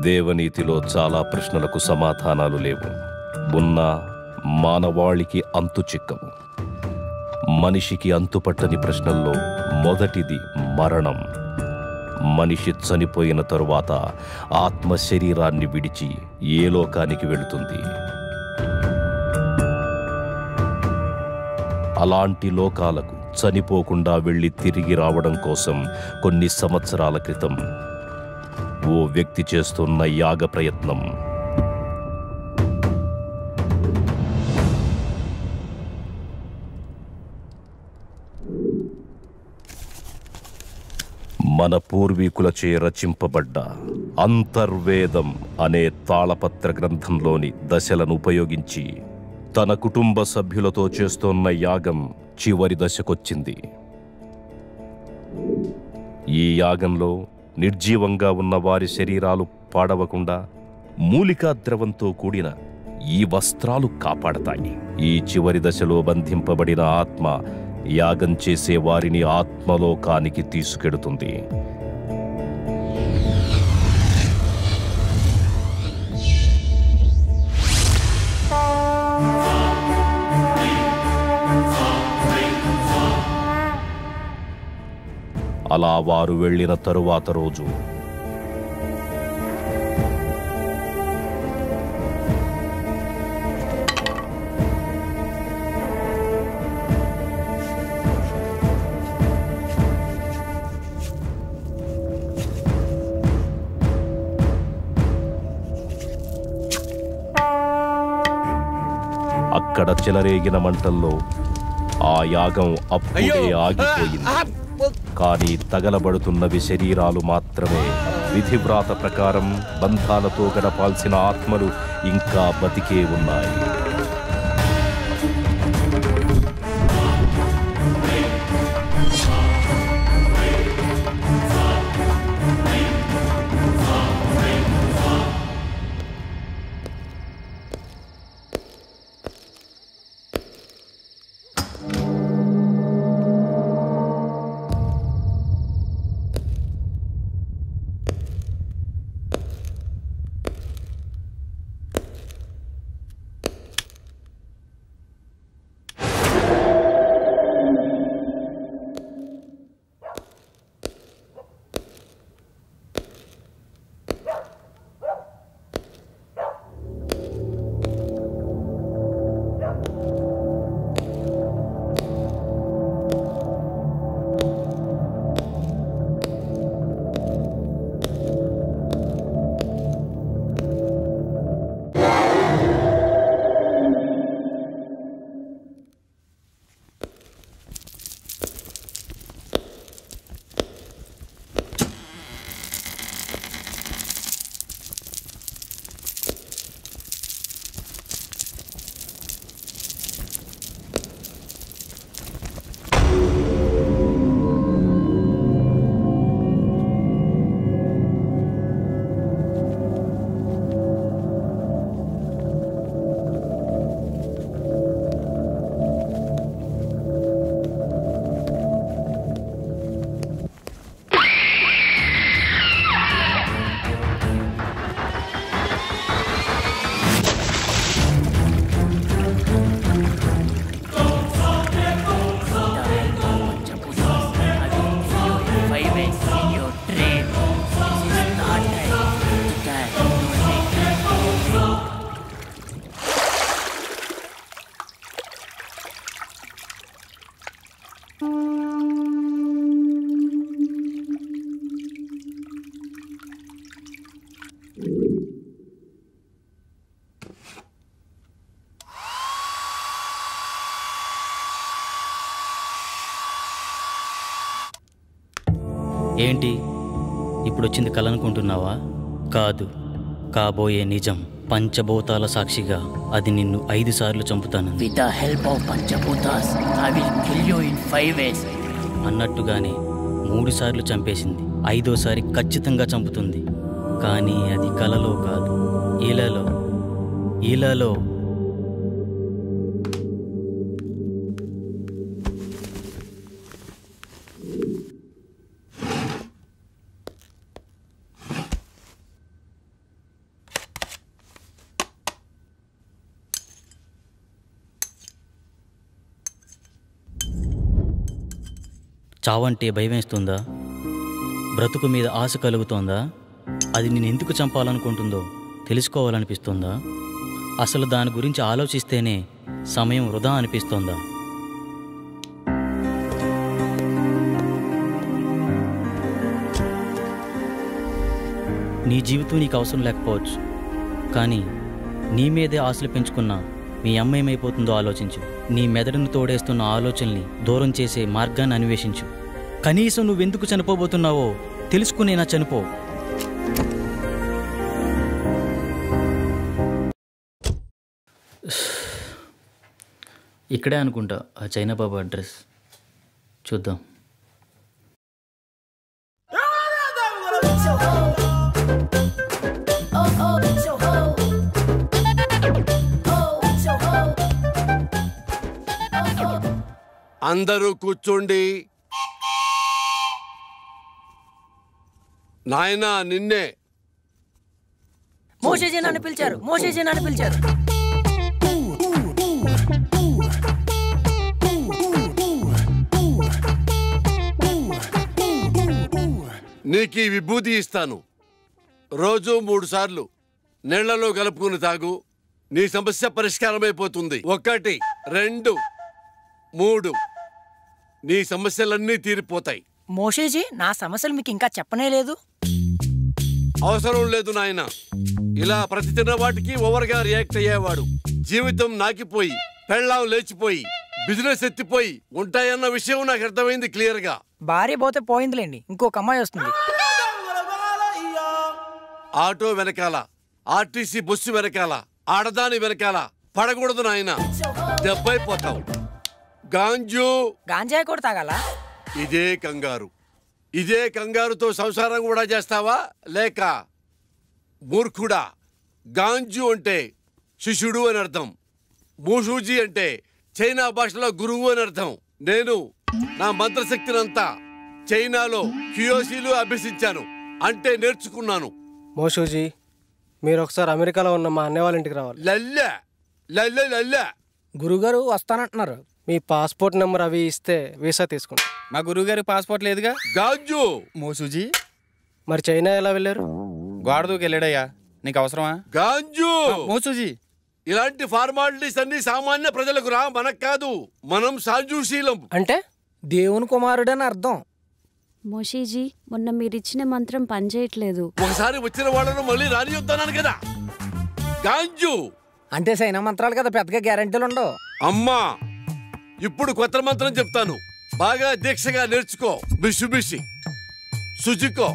దేవనీతిలో చాలా ప్రశ్నలకు సమాధానాలు లేవు. ఉన్నా మానవాళికి అంతు చిక్కవు. మనిషికి అంతుపట్టని ప్రశ్నల్లో మొదటిది మరణం. మనిషి చనిపోయిన తరువాత ఆత్మ శరీరాన్ని విడిచి ఏ లోకానికి వెళుతుంది? అలాంటి లోకాలకు చనిపోకుండా వెళ్ళి తిరిగి రావడం కోసం కొన్ని సంవత్సరాల క్రితం ఓ వ్యక్తి చేస్తున్న యాగ ప్రయత్నం మన పూర్వీకులచే రచింపబడ్డ అంతర్వేదం అనే తాళపత్ర గ్రంథంలోని దశలను ఉపయోగించి తన కుటుంబ సభ్యులతో చేస్తున్న యాగం చివరి దశకొచ్చింది. ఈ యాగంలో నిర్జీవంగా ఉన్న వారి శరీరాలు పాడవకుండా మూలికా ద్రవంతో కూడిన ఈ వస్త్రాలు కాపాడతాయి. ఈ చివరి దశలో బంధింపబడిన ఆత్మ యాగం చేసే వారిని ఆత్మలోకానికి తీసుకెడుతుంది. అలా వారు వెళ్ళిన తరువాత రోజు అక్కడ చెలరేగిన మంటల్లో ఆ యాగం అప్పుడే ఆగిపోయింది. కానీ తగలబడుతున్నవి శరీరాలు మాత్రమే. విధివ్రాత ప్రకారం బంధాలతో గడపాల్సిన ఆత్మలు ఇంకా బతికే ఉన్నాయి. ఏంటి ఇప్పుడు వచ్చింది కలనుకుంటున్నావా? కాదు, కాబోయే నిజం పంచభూతాల సాక్షిగా అది నిన్ను 5 సార్లు చంపుతాను. With the help of Panchabutas, I will kill you in 5 ways. అన్నట్టుగానే 3 సార్లు చంపేసింది. 5వసారి ఖచ్చితంగా చంపుతుంది. కానీ అది కలలో కాదు, ఈలలో. చావంటే భయమేస్తుందా? బ్రతుకు మీద ఆశ కలుగుతోందా? అది నేను ఎందుకు చంపాలనుకుంటుందో తెలుసుకోవాలనిపిస్తోందా? అసలు దాని గురించి ఆలోచిస్తేనే సమయం వృధా అనిపిస్తోందా? నీ జీవితం నీకు అవసరం లేకపోవచ్చు, కానీ నీ మీదే ఆశలు పెంచుకున్న మీ అమ్మ ఏమైపోతుందో ఆలోచించు. నీ మెదడును తోడేస్తున్న ఆలోచనల్ని దూరం చేసే మార్గాన్ని అన్వేషించు. కనీసం నువ్వెందుకు చనిపోబోతున్నావో తెలుసుకునేనా చనిపో. ఇక్కడే అనుకుంటా ఆ చైనా బాబు అడ్రస్. చూద్దాం. అందరూ కూర్చోండి. నాయనా నిన్నే. మోషేజీ నన్ను పిలిచారు. నీకు ఈ విభూతి ఇస్తాను. రోజు 3 సార్లు నీళ్లలో కలుపుకుని తాగు. నీ సమస్య పరిష్కారమైపోతుంది. 1 2 3 నీ సమస్యలన్నీ తీరిపోతాయి. మోషేజీ, నా సమస్యలు మీకు ఇంకా చెప్పనే లేదు. అవసరం లేదు నాయన. ఇలా ప్రతి తిన్న వాటికి ఓవర్గా రియాక్ట్ అయ్యేవాడు జీవితం నాకిపోయి, పెళ్ళాం లేచిపోయి, బిజినెస్ ఎత్తిపోయి ఉంటాయన్న విషయం నాకు అర్థమైంది క్లియర్ గా. భార్య పోతే పోయిందిలేండి, ఇంకొక అమ్మాయి వస్తుంది. ఆటో వెనకాల, ఆర్టీసీ బస్సు వెనకాల, ఆడదాని వెనకాల పడకూడదు నాయన, దెబ్బైపోతావు. గాంజాయి కూడా తాగాల? ఇదే కంగారుతో సంసారం కూడా చేస్తావా? లేక మూర్ఖుడా? గాంజు అంటే శిష్యుడు అని అర్థం. మూషూజీ అంటే చైనా భాషలో గురువు అని అర్థం. నేను నా మంత్రశక్తినంతా చైనాలో క్యూయోసీలు అభ్యసించాను, అంటే నేర్చుకున్నాను. మోషూజీ, మీరు ఒకసారి అమెరికాలో ఉన్న మా అన్నయ్య వాళ్ళ ఇంటికి రావాలి. లల్లె గురుగారు వస్తానంటున్నారు. మీ పాస్పోర్ట్ నెంబర్ అవి ఇస్తే వీసా తీసుకుంటాం. మా గురువుగారి పాస్పోర్ట్ లేదుగా. గాంజు మోసూజీ, మరి చైనా ఎలా వెళ్ళారు? గోడ దూకి వెళ్ళాడయ్యా. నీకు అవసరమా? గాంజు, మోసూజీ, ఇలాంటి ఫార్మాలిటీస్ అన్ని సామాన్య ప్రజలకు రా, మనకు కాదు. మనం సాజుశీలం అంటే దేవుని కుమారుడని అర్థం. మోషీజీ, మొన్న మీరిచ్చిన మంత్రం పనిచేయట్లేదు. ఒకసారి వచ్చిన వాళ్ళను మళ్ళీ రానియొద్దన్నాను కదా. గాంజు అంటే సైనా మంత్రాలు కదా, పెద్దగా గ్యారెంటీలు ఉండవు. అమ్మా, ఇప్పుడు కొత్త మంత్రం చెప్తాను, బాగా దీక్షగా నేర్చుకో. మిషుబిషి, సుజుకో,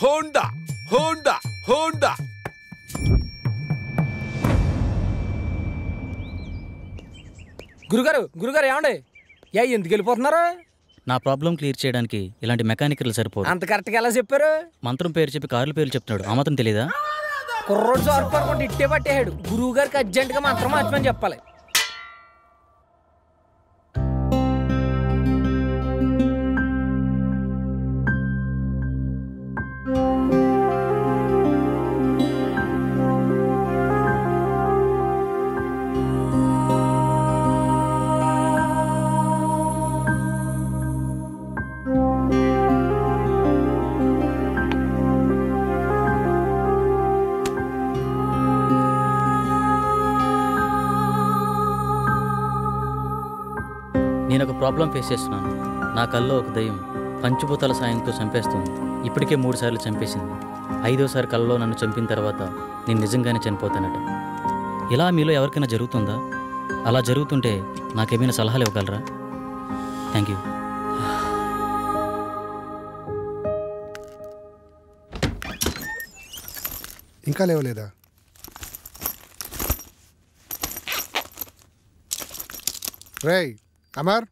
హోండా హోండా హోండా. గురుగారు ఏమండి? ఎందుకు వెళ్ళిపోతున్నారు? నా ప్రాబ్లం క్లియర్ చేయడానికి ఇలాంటి మెకానికల్ సరిపోదు. అంత కరెక్ట్గా ఎలా చెప్పారు? మంత్రం పేరు చెప్పి కార్ల పేర్లు చెప్తున్నాడు, ఆ మాత్రం తెలీదా? కుర్రోడు సార్పడుకుంటే ఇట్టే పట్టేయాడు. గురువు గారికి అర్జెంటుగా మంత్రం మార్చమని చెప్పాలి. నేను ఒక ప్రాబ్లం ఫేస్ చేస్తున్నాను. నా కల్లో ఒక దయ్యం పంచభూతాల సాయంతో చంపేస్తుంది. ఇప్పటికే 3 సార్లు చంపేసింది. 5వసారి కల్లో నన్ను చంపిన తర్వాత నేను నిజంగానే చనిపోతానట. ఇలా మీలో ఎవరికైనా జరుగుతుందా? అలా జరుగుతుంటే నాకేమైనా సలహాలు ఇవ్వగలరా? Thank you. ఇంకా లేవలేదా? రేయ్ అమర్,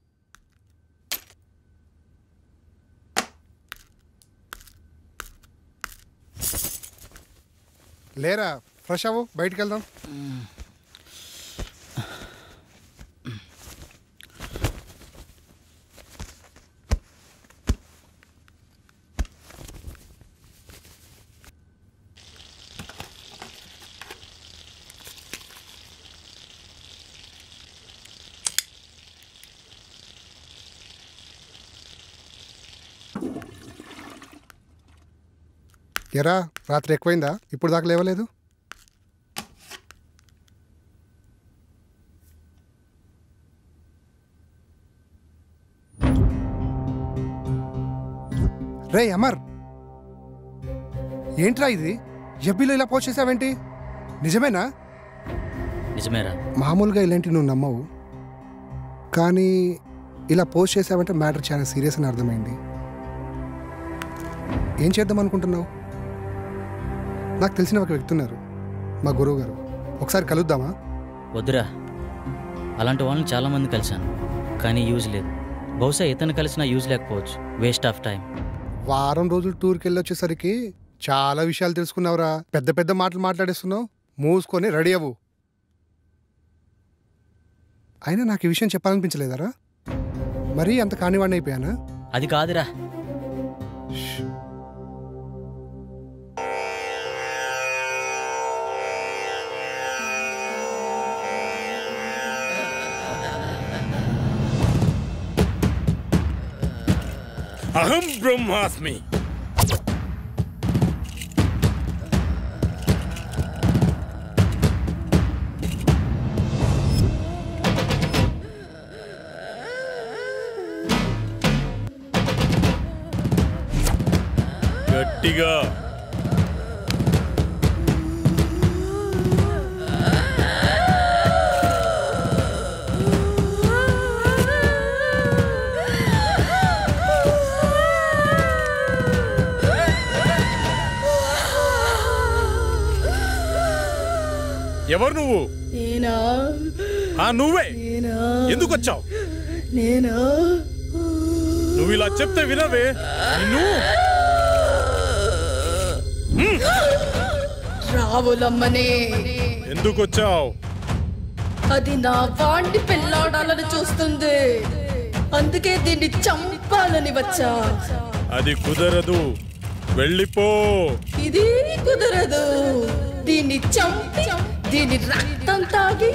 లేరా? ఫ్రెష్ అవ్వు, బయటికి వెళ్దాం. ఎరా, రాత్రి ఎక్కువైందా? ఇప్పుడు దాకా లేవలేదు? రే అమర్, ఏంట్రా ఇది? ఎబ్బీలో ఇలా పోస్ట్ చేసావేంటి? నిజమేనా? నిజమేరా. మామూలుగా ఇలాంటి నువ్వు నమ్మవు, కానీ ఇలా పోస్ట్ చేసావంటే మ్యాటర్ చాలా సీరియస్ అని అర్థమైంది. ఏం చేద్దాం అనుకుంటున్నావు? నాకు తెలిసిన ఒక వ్యక్తి ఉన్నారు, మా గురువు గారు. ఒకసారి కలుద్దామా? వద్దురా, అలాంటి వాళ్ళని చాలామంది కలిశాను, కానీ యూజ్ లేదు. బహుశా ఇతను కలిసినా యూజ్ లేకపోవచ్చు. Waste of time. వారం రోజులు టూర్కి వెళ్ళి వచ్చేసరికి చాలా విషయాలు తెలుసుకున్నావురా. పెద్ద పెద్ద మాటలు మాట్లాడేస్తున్నావు. మూసుకొని రెడీ అవ్వు. అయినా నాకు ఈ విషయం చెప్పాలనిపించలేదారా? మరీ అంత కానివాడిని అయిపోయానా? అది కాదురా. అహం బ్రహ్మాస్మి. గట్టిగా ఎవరు నువ్వు? నేనా? నువ్వే. నేనా? ఎందుకు వచ్చావు? నేనా? నువ్వు ఇలా చెప్తే వినవే. నిన్ను రావులమ్మనే. ఎందుకు వచ్చావు? అది నా వాణ్ణి పెళ్ళాడాలని చూస్తుంది, అందుకే దీన్ని చంపాలని వచ్చా. అది కుదరదు, వెళ్ళిపో. ఇది కుదరదు. దీన్ని చంపి దీని రక్తం తాగి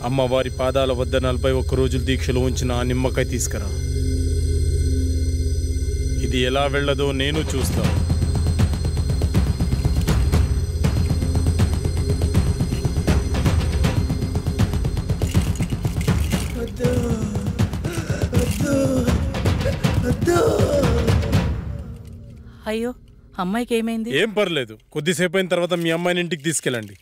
అమ్మవారి పాదాల వద్ద 41 రోజులు దీక్షలో ఉంచిన ఆ నిమ్మకాయ తీసుకురా. ఇది ఎలా వెళ్ళదో నేను చూస్తా. అయ్యో, అమ్మాయికి ఏమైంది? ఏం పర్లేదు, కొద్దిసేపు అయిన తర్వాత మీ అమ్మాయిని ఇంటికి తీసుకెళ్ళండి.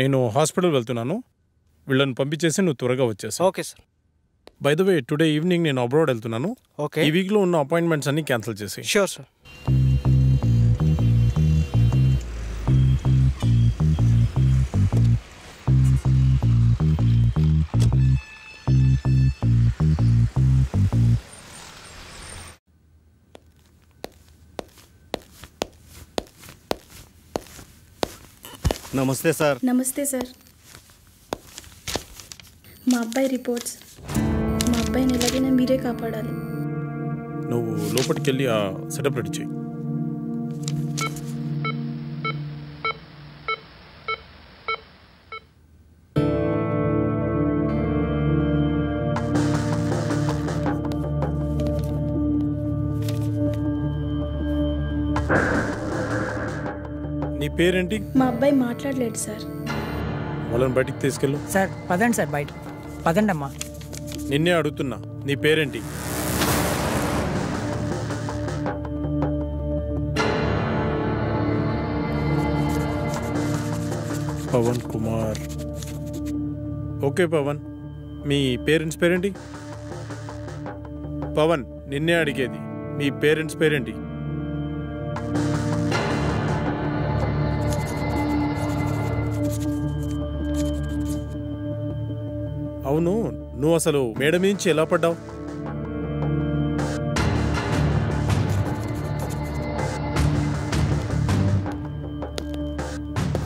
నేను హాస్పిటల్ వెళ్తున్నాను, వీళ్ళని పంపించేసి నువ్వు త్వరగా వచ్చేసావు. Okay sir. By the way, today evening నేను అబ్రాడ్ వెళ్తున్నాను. ఓకే. ఈ వీక్లో ఉన్న అపాయింట్మెంట్స్ అన్ని క్యాన్సిల్ చేసి. Sure sir. నమస్తే సార్. నమస్తే సార్. మా అబ్బాయి రిపోర్ట్స్. మా అబ్బాయిని ఎలాగైనా మీరే కాపాడాలి. నువ్వు లోపలికి వెళ్ళి ఆ సెటప్ రెడీ చేయి. నీ పేరేంటి? మా అబ్బాయి మాట్లాడలేడు సార్. వాళ్ళని బయటికి తీసుకెళ్ళు. సార్ పదండి సార్, బయట పదండి అమ్మా. నిన్నే అడుగుతున్నా, నీ పేరేంటి? పవన్ కుమార్. ఓకే పవన్, మీ పేరెంట్స్ పేరేంటి? పవన్, నిన్నే అడిగేది, మీ పేరెంట్స్ పేరేంటి? అవును, నువ్వు అసలు మేడ నుంచి ఎలా పడ్డావు?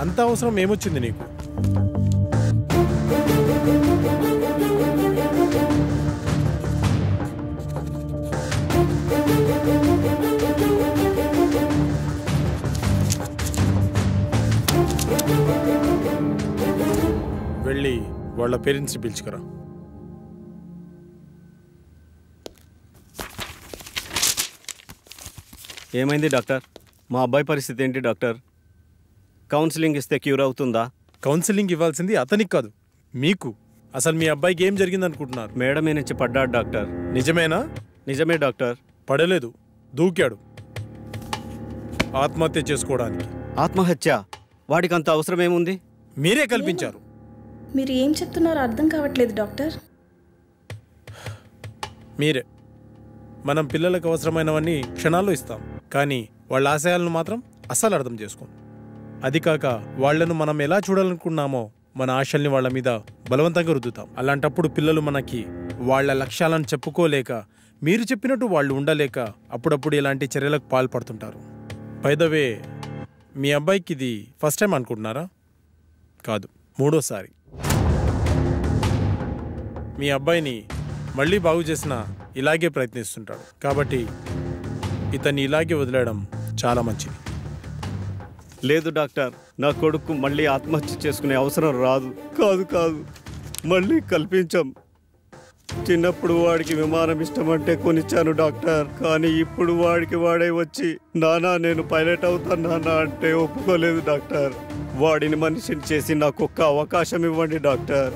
అంత అవసరం ఏమొచ్చింది నీకు? వెళ్ళి వాళ్ళ పేరెంట్స్ని పిలుచుకురా. ఏమైంది డాక్టర్? మా అబ్బాయి పరిస్థితి ఏంటి డాక్టర్? కౌన్సిలింగ్ ఇస్తే క్యూర్ అవుతుందా? కౌన్సిలింగ్ ఇవ్వాల్సింది అతనికి కాదు, మీకు. అసలు మీ అబ్బాయికి ఏం జరిగింది అనుకుంటున్నారు? మేడమే నుంచి పడ్డాడు డాక్టర్. నిజమేనా? నిజమే డాక్టర్. పడలేదు, దూకాడు ఆత్మహత్య చేసుకోవడానికి. ఆత్మహత్య? వాడికి అంత అవసరం ఏముంది? మీరే కల్పించారు. మీరు ఏం చెప్తున్నారో అర్థం కావట్లేదు డాక్టర్. మీరే. మనం పిల్లలకు అవసరమైనవన్నీ క్షణాల్లో ఇస్తాం, కానీ వాళ్ళ ఆశయాలను మాత్రం అస్సలు అర్థం చేసుకోం. అది కాక వాళ్లను మనం ఎలా చూడాలనుకున్నామో మన ఆశల్ని వాళ్ళ మీద బలవంతంగా రుద్దుతాం. అలాంటప్పుడు పిల్లలు మనకి వాళ్ళ లక్ష్యాలను చెప్పుకోలేక, మీరు చెప్పినట్టు వాళ్ళు ఉండలేక అప్పుడప్పుడు ఇలాంటి చర్యలకు పాల్పడుతుంటారు. బై ద వే, మీ అబ్బాయికి ఇది ఫస్ట్ టైం అనుకుంటున్నారా? కాదు, 3వ సారి. మీ అబ్బాయిని మళ్ళీ బాగు చేసిన ఇలాగే ప్రయత్నిస్తుంటాడు. కాబట్టి ఇతన్ని ఇలాగే వదిలేయడం చాలా మంచిది. లేదు డాక్టర్, నా కొడుకు మళ్ళీ ఆత్మహత్య చేసుకునే అవసరం రాదు. కాదు కాదు, మళ్ళీ కల్పించాం. చిన్నప్పుడు వాడికి విమానం ఇష్టమంటే కొనిచ్చాను డాక్టర్, కానీ ఇప్పుడు వాడికి వాడే వచ్చి నానా నేను పైలట్ అవుతాను నానా అంటే ఒప్పుకోలేదు డాక్టర్. వాడిని మనిషిని చేసి నాకు ఒక్క అవకాశం ఇవ్వండి డాక్టర్.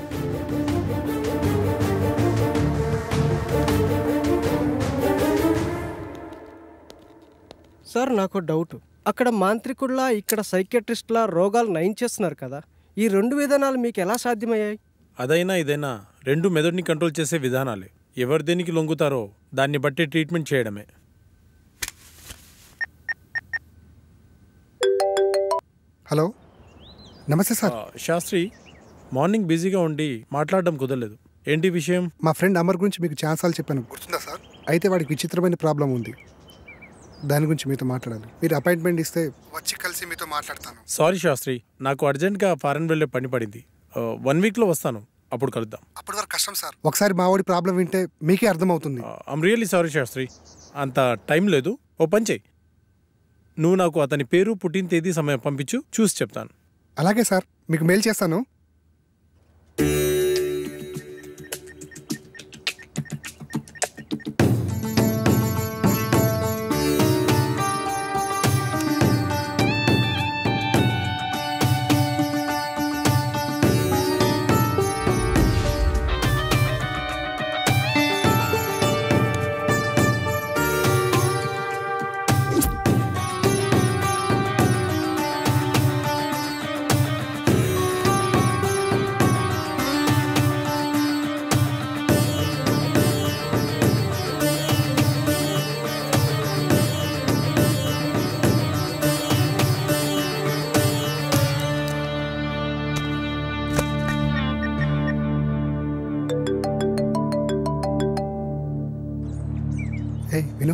సార్, నాకు డౌట్. అక్కడ మాంత్రికుల్లా ఇక్కడ సైకియాట్రిస్ట్లా రోగాలు నయం చేస్తున్నారు కదా, ఈ 2 విధానాలు మీకు ఎలా సాధ్యమయ్యాయి? అదైనా ఇదైనా 2 మెదడుని కంట్రోల్ చేసే విధానాలే. ఎవరు దేనికి లొంగుతారో దాన్ని బట్టి ట్రీట్మెంట్ చేయడమే. హలో, నమస్తే సార్. శాస్త్రి, మార్నింగ్ బిజీగా ఉండి మాట్లాడడం కుదరలేదు. ఏంటి విషయం? మా ఫ్రెండ్ అమర్ గురించి మీకు ఛాన్సాలు చెప్పాను, గుర్తుందా సార్? అయితే వాడికి విచిత్రమైన ప్రాబ్లం ఉంది, దాని గురించి మీతో మాట్లాడాలి. మీరు అపాయింట్మెంట్ ఇస్తే వచ్చి కలిసి మీతో మాట్లాడతాను. సారీ శాస్త్రి, నాకు అర్జెంట్గా ఫారెన్ వెళ్ళే పని పడింది. 1 వీక్లో వస్తాను, అప్పుడు కలుద్దాం. అప్పటి వరకు కష్టం సార్. ఒకసారి మా వాడి ప్రాబ్లం వింటే మీకే అర్థమవుతుంది. ఐమ్ రియల్లీ సారీ శాస్త్రి, అంత టైం లేదు. ఓ పని చెయ్యి, నువ్వు నాకు అతని పేరు, పుట్టిన తేదీ, సమయం పంపించు, చూసి చెప్తాను. అలాగే సార్, మీకు మెయిల్ చేస్తాను. విను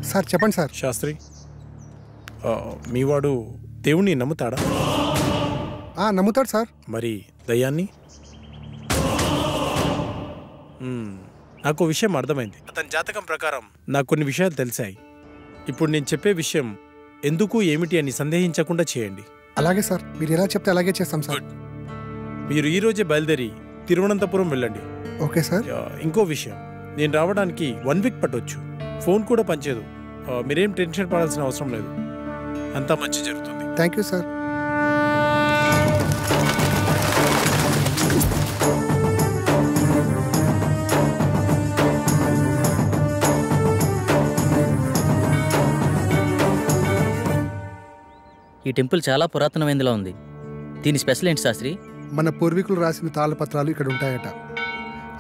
సార్. చెప్పండి సార్. శాస్త్రి, మీవాడు దేవుణ్ణి నమ్ముతాడా? నమ్ముతాడు సార్. మరి దయ్యాన్ని? నాకు విషయం అర్థమైంది. అతని జాతకం ప్రకారం నాకు కొన్ని విషయాలు తెలిసాయి. ఇప్పుడు నేను చెప్పే విషయం ఎందుకు ఏమిటి అని సందేహించకుండా చేయండి. అలాగే సార్, మీరు ఎలా చెప్తే అలాగే చేస్తాం సార్. మీరు ఈ రోజే బయలుదేరి తిరువనంతపురం వెళ్ళండి. Okay sir. ఇంకో విషయం, నేను రావడానికి 1 వీక్ పట్టొచ్చు. ఫోన్ కూడా పనిచేయదు. మీరేం టెన్షన్ పడాల్సిన అవసరం లేదు, అంతా మంచి జరుగుతుంది. Thank you sir. ఈ టెంపుల్ చాలా పురాతనమైనదిలా ఉంది. దీని స్పెషల్ ఏంటి శాస్త్రి? మన పూర్వీకులు రాసిన తాళపత్రాలు ఇక్కడ ఉంటాయట.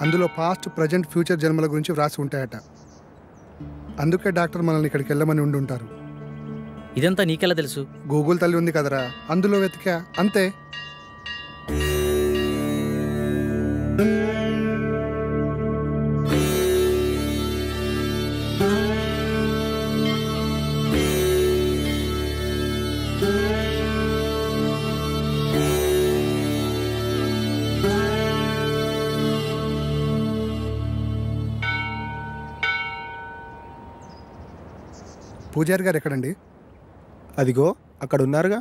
అందులో పాస్ట్, ప్రజెంట్, ఫ్యూచర్ జన్మల గురించి వ్రాసి ఉంటాయట. అందుకే డాక్టర్ మనల్ని ఇక్కడికి వెళ్ళమని ఉండి ఉంటారు. ఇదంతా నీకెలా తెలుసు? గూగుల్ తల్లి ఉంది కదరా, అందులో వెతికా అంతే. పూజారి గారు ఎక్కడండి? అదిగో అక్కడ ఉన్నారుగా.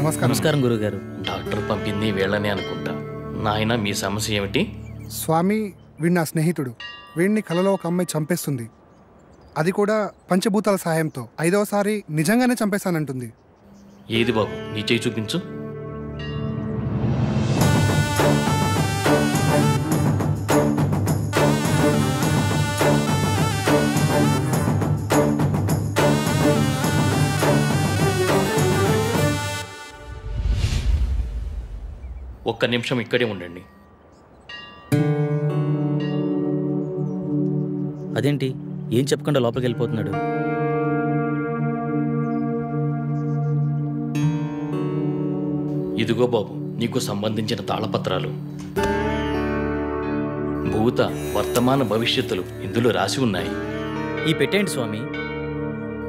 నమస్కారం. నమస్కారం గురుగారు. డాక్టర్ పంపింది వీళ్ళనే అనుకుంటా. నాయన మీ సమస్య ఏమిటి? స్వామి, వీడు నా స్నేహితుడు. వీడిని కలలో ఒక అమ్మాయి చంపేస్తుంది. అది కూడా పంచభూతాల సహాయంతో. 5వసారి నిజంగానే చంపేశానంటుంది. ఏది బాబు, నీ చేయి చూపించు. ఒక్క నిమిషం ఇక్కడే ఉండండి. అదేంటి ఏం చెప్పకుండా లోపలికి వెళ్ళిపోతున్నాడు? ఇదిగో బాబు, నీకు సంబంధించిన తాళపత్రాలు. భూత, వర్తమాన, భవిష్యత్తులు ఇందులో రాసి ఉన్నాయి. ఈ పెట్టేంటి స్వామి?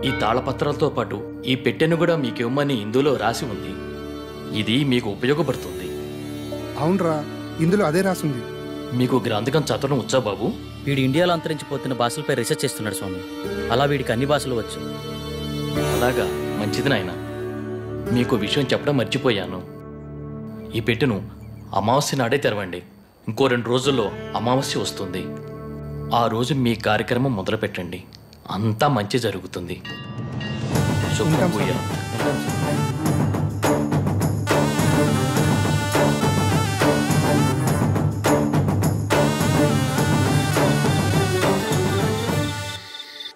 ఈ తాళపత్రాలతో పాటు ఈ పెట్టెను కూడా మీకు ఇవ్వమని ఇందులో రాసి ఉంది. ఇది మీకు ఉపయోగపడుతుంది. అవునరా, ఇందులో అదే రాసుంది. మీకు గ్రంథకం చదవడం వచ్చా బాబు? వీడు ఇండియాలో అంతరించిపోతున్న భాషలపై రీసెర్చ్ చేస్తున్నాడు స్వామి. అలా వీడికి అన్ని భాషలు వచ్చు. అలాగా, మంచిది నాయన. మీకు విషయం చెప్పడం మర్చిపోయాను. ఈ పెట్టెను అమావాస్య నాడే తెరవండి. ఇంకో 2 రోజుల్లో అమావాస్య వస్తుంది. ఆ రోజు మీ కార్యక్రమం మొదలు పెట్టండి. అంతా మంచి జరుగుతుంది. శుభ్రం పూజ.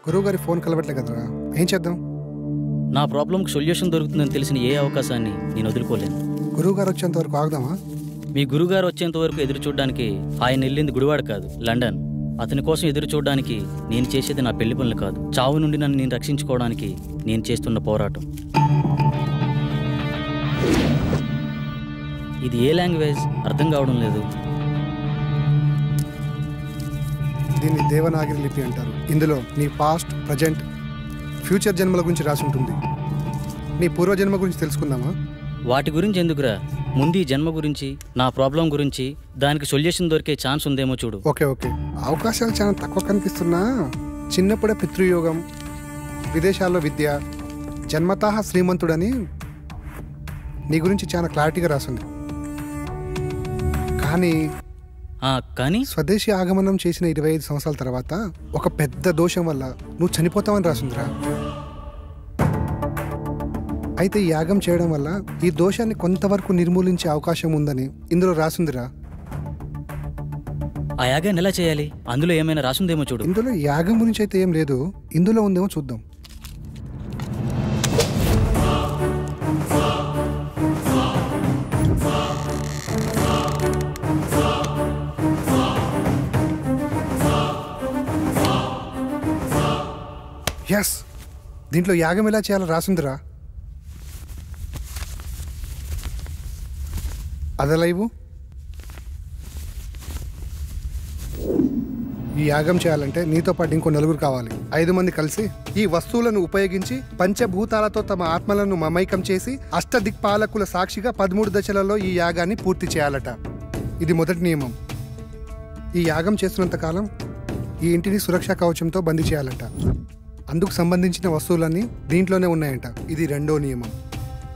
గురువు గారి ఫోన్ కలవట్లే కదరా, ఏం చేద్దాం? నా ప్రాబ్లంకి సొల్యూషన్ దొరుకుతుందని తెలిసిన ఏ అవకాశాన్ని నేను వదులుకోలేను. గురువు గారు వచ్చేంత వరకు ఆగుదామా? మీ గురుగారు వచ్చేంత వరకు ఎదురు చూడడానికి ఆయన వెళ్ళింది గుడివాడ కాదు, లండన్. అతని కోసం ఎదురు చూడడానికి నేను చేసేది నా పెళ్లి పనులు కాదు, చావు నుండి నన్ను నేను రక్షించుకోవడానికి నేను చేస్తున్న పోరాటం. ఇది ఏ లాంగ్వేజ్ అర్థం కావడం లేదు. దీన్ని దేవనాగరి లిపి అంటారు. ఇందులో నీ పాస్ట్, ప్రజెంట్, ఫ్యూచర్ జన్మల గురించి రాసి ఉంటుంది. నీ పూర్వజన్మ గురించి తెలుసుకుందామా? వాటి గురించి ఎందుకురా, ముందు ఈ జన్మ గురించి, నా ప్రాబ్లం గురించి, దానికి సొల్యూషన్ దొరికే ఛాన్స్ ఉందేమో చూడు. ఓకే ఓకే, అవకాశాలు చాలా తక్కువ కనిపిస్తున్నా చిన్నప్పుడే పితృయోగం, విదేశాల్లో విద్య, జన్మతః శ్రీమంతుడని నీ గురించి చాలా క్లారిటీగా రాసింది. కానీ స్వదేశీ ఆగమనం చేసిన 25 సంవత్సరాల తర్వాత ఒక పెద్ద దోషం వల్ల నువ్వు చనిపోతావని రాసిందిరా. అయితే ఈ యాగం చేయడం వల్ల ఈ దోషాన్ని కొంతవరకు నిర్మూలించే అవకాశం ఉందని ఇందులో రాసిందిరా. ఆ యాగాన్ని ఎలా చేయాలి? అందులో ఏమైనా రాసిందేమో చూడు. ఇందులో యాగం గురించి అయితే ఏం లేదు, ఇందులో ఉందేమో చూద్దాం. ఎస్, దీంట్లో యాగం ఎలా చేయాలో రాసిందిరా. అదలైవు. ఈ యాగం చేయాలంటే నీతో పాటు ఇంకో 4 కావాలి. 5 మంది కలిసి ఈ వస్తువులను ఉపయోగించి పంచభూతాలతో తమ ఆత్మలను మమైకం చేసి అష్టదిక్పాలకుల సాక్షిగా 13 దశలలో ఈ యాగాన్ని పూర్తి చేయాలట. ఇది మొదటి నియమం. ఈ యాగం చేస్తున్నంత కాలం ఈ ఇంటిని సురక్షా కవచంతో బందీ చేయాలట. అందుకు సంబంధించిన వస్తువులన్నీ దీంట్లోనే ఉన్నాయంట. ఇది 2వ నియమం.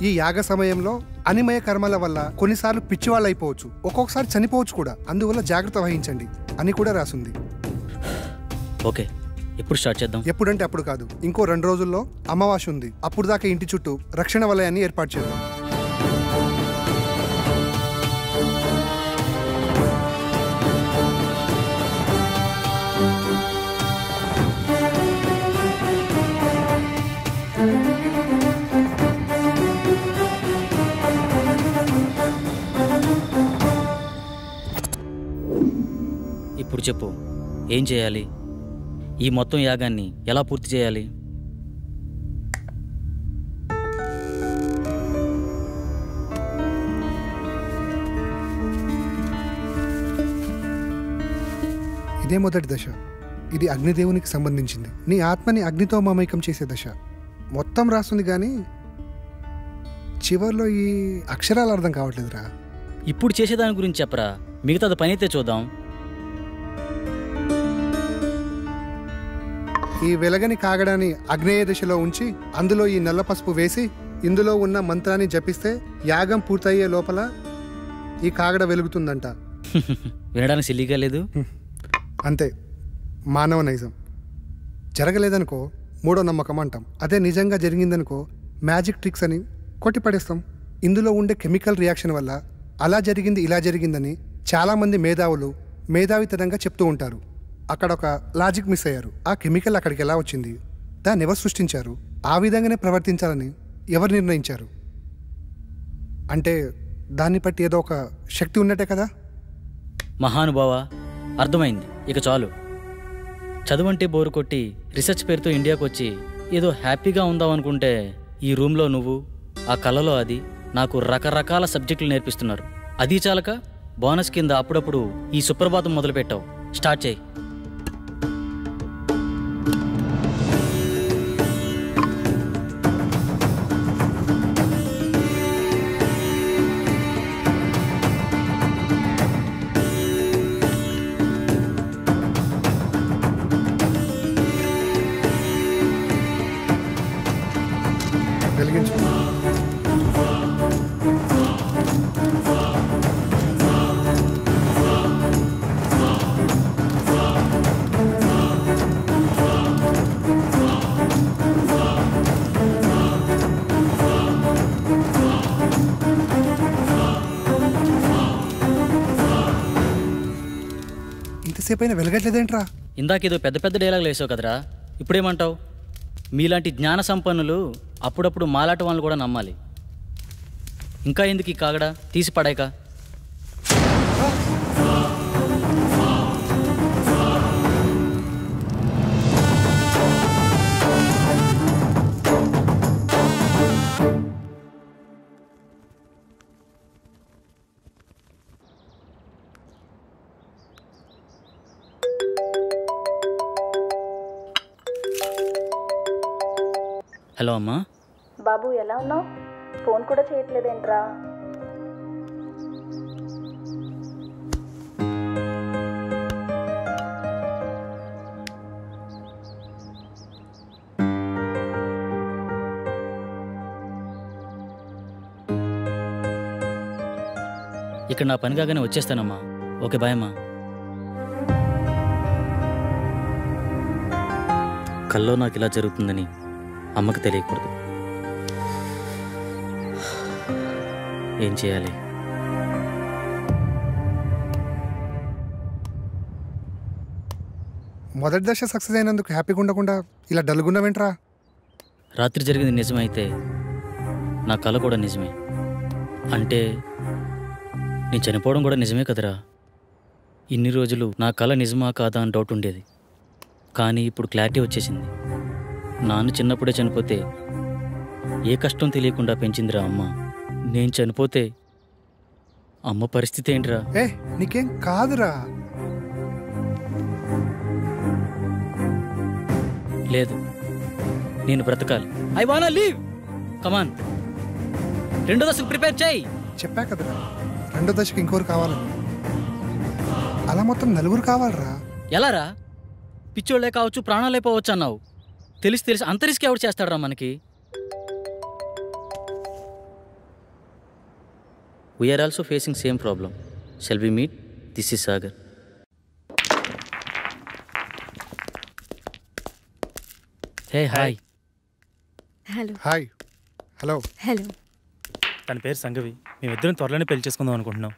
ఈ యాగ సమయంలో అనిమయ కర్మల వల్ల కొన్నిసార్లు పిచ్చివాళ్ళు అయిపోవచ్చు, ఒక్కొక్కసారి చనిపోవచ్చు కూడా. అందువల్ల జాగ్రత్త వహించండి అని కూడా రాసింది. ఓకే, ఎప్పుడు స్టార్ట్ చేద్దాం? ఎప్పుడంటే అప్పుడు కాదు, ఇంకో 2 రోజుల్లో అమావాస్య ఉంది. అప్పుడు దాకా ఇంటి చుట్టూ రక్షణ వలయాన్ని ఏర్పాటు చేద్దాం. ఇప్పుడు చెప్పు, ఏం చేయాలి? ఈ మొత్తం యాగాన్ని ఎలా పూర్తి చేయాలి? ఇదే మొదటి దశ. ఇది అగ్నిదేవునికి సంబంధించింది. నీ ఆత్మని అగ్నితో మమైకం చేసే దశ. మొత్తం రాస్తుంది కానీ చివర్లో ఈ అక్షరాలు అర్థం కావట్లేదురా. ఇప్పుడు చేసేదాని గురించి చెప్పరా, మిగతాది పని అయితే చూద్దాం. ఈ వెలగని కాగడాన్ని అగ్నేయ దిశలో ఉంచి అందులో ఈ నల్ల పసుపు వేసి ఇందులో ఉన్న మంత్రాన్ని జపిస్తే యాగం పూర్తయ్యే లోపల ఈ కాగడ వెలుగుతుందంట. వినడానికి సిల్లిగా లేదు. అంతే, మానవ నైజం. జరగలేదనుకో మూడో నమ్మకం అంటాం. అదే నిజంగా జరిగిందనుకో మ్యాజిక్ ట్రిక్స్ అని కొట్టిపడేస్తాం. ఇందులో ఉండే కెమికల్ రియాక్షన్ వల్ల అలా జరిగింది ఇలా జరిగిందని చాలామంది మేధావులు మేధావితనంగా చెప్తూ ఉంటారు. అక్కడ ఒక లాజిక్ మిస్ అయ్యారు. ఆ కెమికల్ అక్కడికి ఎలా వచ్చింది, దాన్ని ఎవరు సృష్టించారు, ఆ విధంగానే ప్రవర్తించాలని ఎవరు నిర్ణయించారు? అంటే దాన్ని బట్టి ఏదో ఒక శక్తి ఉన్నట్టే కదా. మహానుభావ, అర్థమైంది. ఇక చాలు. చదువంటే బోరు కొట్టి రీసెర్చ్ పేరుతో ఇండియాకు వచ్చి ఏదో హ్యాపీగా ఉందాం అనుకుంటే ఈ రూమ్లో నువ్వు, ఆ కళలో అది నాకు రకరకాల సబ్జెక్టులు నేర్పిస్తున్నారు. అది చాలక బోనస్ కింద అప్పుడప్పుడు ఈ సుప్రభాతం మొదలుపెట్టావు. స్టార్ట్ చేయి. వెలిగించు. ఇంతసేపు అయినా వెలగట్లేదేంట్రా? ఇందాకేదో పెద్ద పెద్ద డైలాగులు వేసావు కదరా, ఇప్పుడేమంటావు? మీలాంటి జ్ఞాన సంపన్నులు అప్పుడప్పుడు మాలాట వాళ్ళని కూడా నమ్మాలి. ఇంకా ఎందుకు ఈ కాగడా, తీసి పడాక. హలో అమ్మా. బాబు ఎలా ఉన్నావు? ఫోన్ కూడా చేయట్లేదేంట్రా? ఇక్కడ నా పని కాగానే వచ్చేస్తానమ్మా. ఓకే, బాయ్ అమ్మా. కల్లో నాకు ఇలా జరుగుతుందని అమ్మకి తెలియకూడదు. ఏం చేయాలి? మొదటి దశ సక్సెస్ అయినందుకు హ్యాపీగా ఉండకుండా ఇలా డల్గున్నావేంట్రా? రాత్రి జరిగింది నిజమైతే నా కళ కూడా నిజమే. అంటే నేను చనిపోవడం కూడా నిజమే కదరా. ఇన్ని రోజులు నా కళ నిజమా కాదా అని డౌట్ ఉండేది. కానీ ఇప్పుడు క్లారిటీ వచ్చేసింది. నాన్న చిన్నప్పుడే చనిపోతే ఏ కష్టం తెలియకుండా పెంచిందిరా అమ్మ. నేను చనిపోతే అమ్మ పరిస్థితి ఏంట్రా? నీకేం కాదురా. లేదు, నేను బ్రతకాలి. ఐ వానా లీవ్. కమాన్, రెండో దశకు ప్రిపేర్ చేయి. చెప్పా కదరా, రెండో దశకు ఇంకోరు కావాలని. అలా మొత్తం నలుగురు కావాలరా. ఎలారా? పిచ్చోళ్లే కావచ్చు, ప్రాణాలే పోవచ్చు అన్నావు. తెలిసి అంత రిస్క్ ఎవరు చేస్తాడరా మనకి? We're also facing same problem. Shall we meet? This is Sagar. Hey hi. Hello. Hi. Hello. Hello. తన పేరు సంగవి. మేమిద్దరం త్వరలోనే పెళ్లి చేసుకుందాం అనుకుంటున్నాం.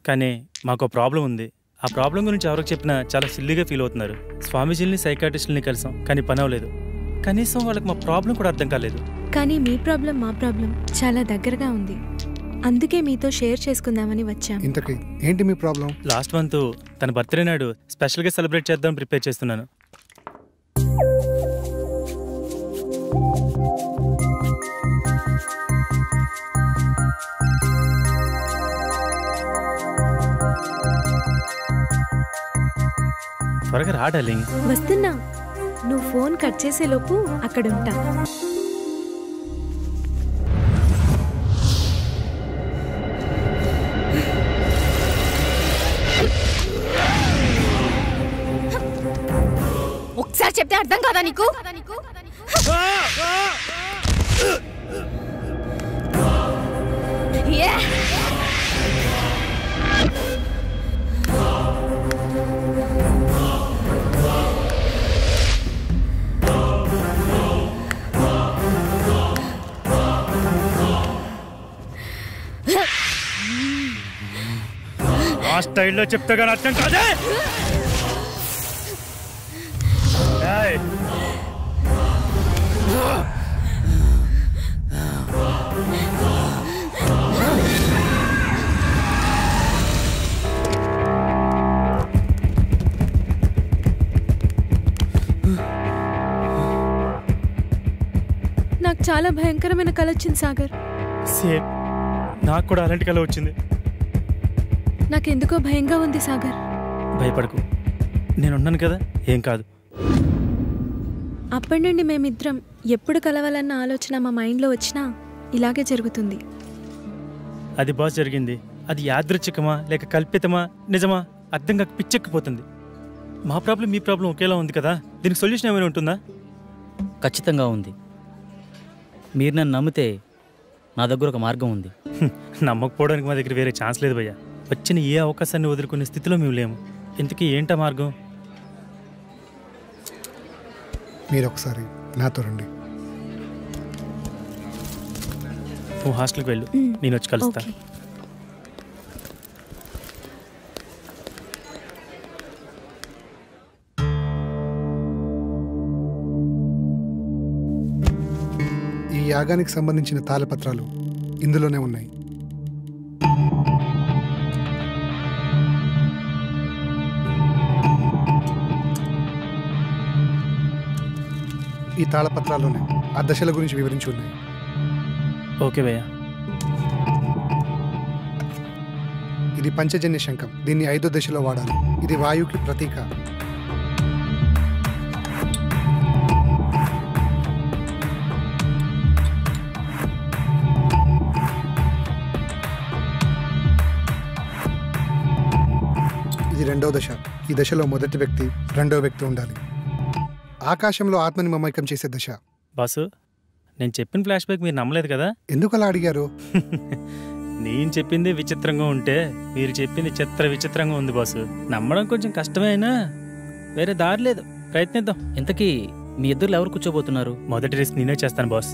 కానీ మాకు ప్రాబ్లం ఉంది. ఆ ప్రాబ్లం గురించి ఎవరికి చెప్పినా చాలా సిల్లీగా ఫీల్ అవుతున్నారు. స్వామీజీని, సైకాట్రిస్టులని కలిసాం, కానీ పని అవ్వలేదు. కనీసం వాళ్ళకి మా ప్రాబ్లం కూడా అర్థం కాలేదు. కానీ మీ ప్రాబ్లం మా ప్రాబ్లం చాలా దగ్గరగా ఉంది. అందుకే మీతో షేర్ చేసుకుందామని వచ్చాం. ఇంతకీ ఏంటి మీ ప్రాబ్లం? లాస్ట్ మంత్ తన బర్త్డే నాడు స్పెషల్గా సెలబ్రేట్ చేద్దాం ప్రిపేర్ చేస్తున్నాను. త్వరగా రా డార్లింగ్. వస్తున్నా. నువ్వు ఫోన్ కట్ చేసేలోపు అక్కడ ఉంటా. ఒకసారి చెప్తే అర్థం కాదా నీకు? ఆ స్టైల్లో చెప్తే కానీ అర్థం కాదే. నాకు చాలా భయంకరమైన కల వచ్చింది సాగర్. సేమ్ నాకు కూడా అలాంటి కల వచ్చింది. నాకెందుకో భయంగా ఉంది సాగర్. భయపడకు, నేనున్నాను కదా, ఏం కాదు. అప్పటి నుండి మేమిద్దరం ఎప్పుడు కలవాలన్న ఆలోచన మా మైండ్లో వచ్చినా ఇలాగే జరుగుతుంది. అది బాస్ జరిగింది. అది యాదృచ్ఛికమా లేక కల్పితమా నిజమా అర్థం కాక పిచ్చెక్కిపోతుంది. మా ప్రాబ్లం మీ ప్రాబ్లం ఒకేలా ఉంది కదా, దీనికి సొల్యూషన్ ఏమైనా ఉంటుందా? ఖచ్చితంగా ఉంది. మీరు నన్ను నమ్మితే నా దగ్గర ఒక మార్గం ఉంది. నమ్మకపోవడానికి మా దగ్గర వేరే ఛాన్స్ లేదు భయ్యా. వచ్చిన ఏ అవకాశాన్ని వదులుకునే స్థితిలో మేము లేము. ఇంతకీ ఏంటా మార్గం? మీరు ఒకసారి నాతో రండి. నువ్వు హాస్టల్కి వెళ్ళు, నేను వచ్చి కలుస్తా. ఈ యాగానికి సంబంధించిన తాళపత్రాలు ఇందులోనే ఉన్నాయి. ఈ తాళపత్రాల్లోనే ఆ దశల గురించి వివరించి ఉన్నాయి. ఓకే భయ్యా. ఇది పంచజన్య శంఖం. దీన్ని 5వ దశలో వాడాలి. ఇది వాయువుకి ప్రతీక. ఇది 2వ దశ. ఈ దశలో మొదటి వ్యక్తి, 2వ వ్యక్తి ఉండాలి. ఆకాశంలో ఆత్మని మమైకం చేసే దశ. బాసు, నేను చెప్పిన ఫ్లాష్ బ్యాక్ మీరు నమ్మలేదు కదా? ఎందుకు అలా అడిగారు? నేను చెప్పింది విచిత్రంగా ఉంటే మీరు చెప్పింది విచిత్రంగా ఉంది బాసు. నమ్మడం కొంచెం కష్టమైనా వేరే దారి లేదు, ప్రయత్నిద్దాం. ఇంతకీ మీ ఇద్దరు ఎవరు కూర్చోబోతున్నారు? మొదటి రిస్క్ నేనే చేస్తాను బాస్.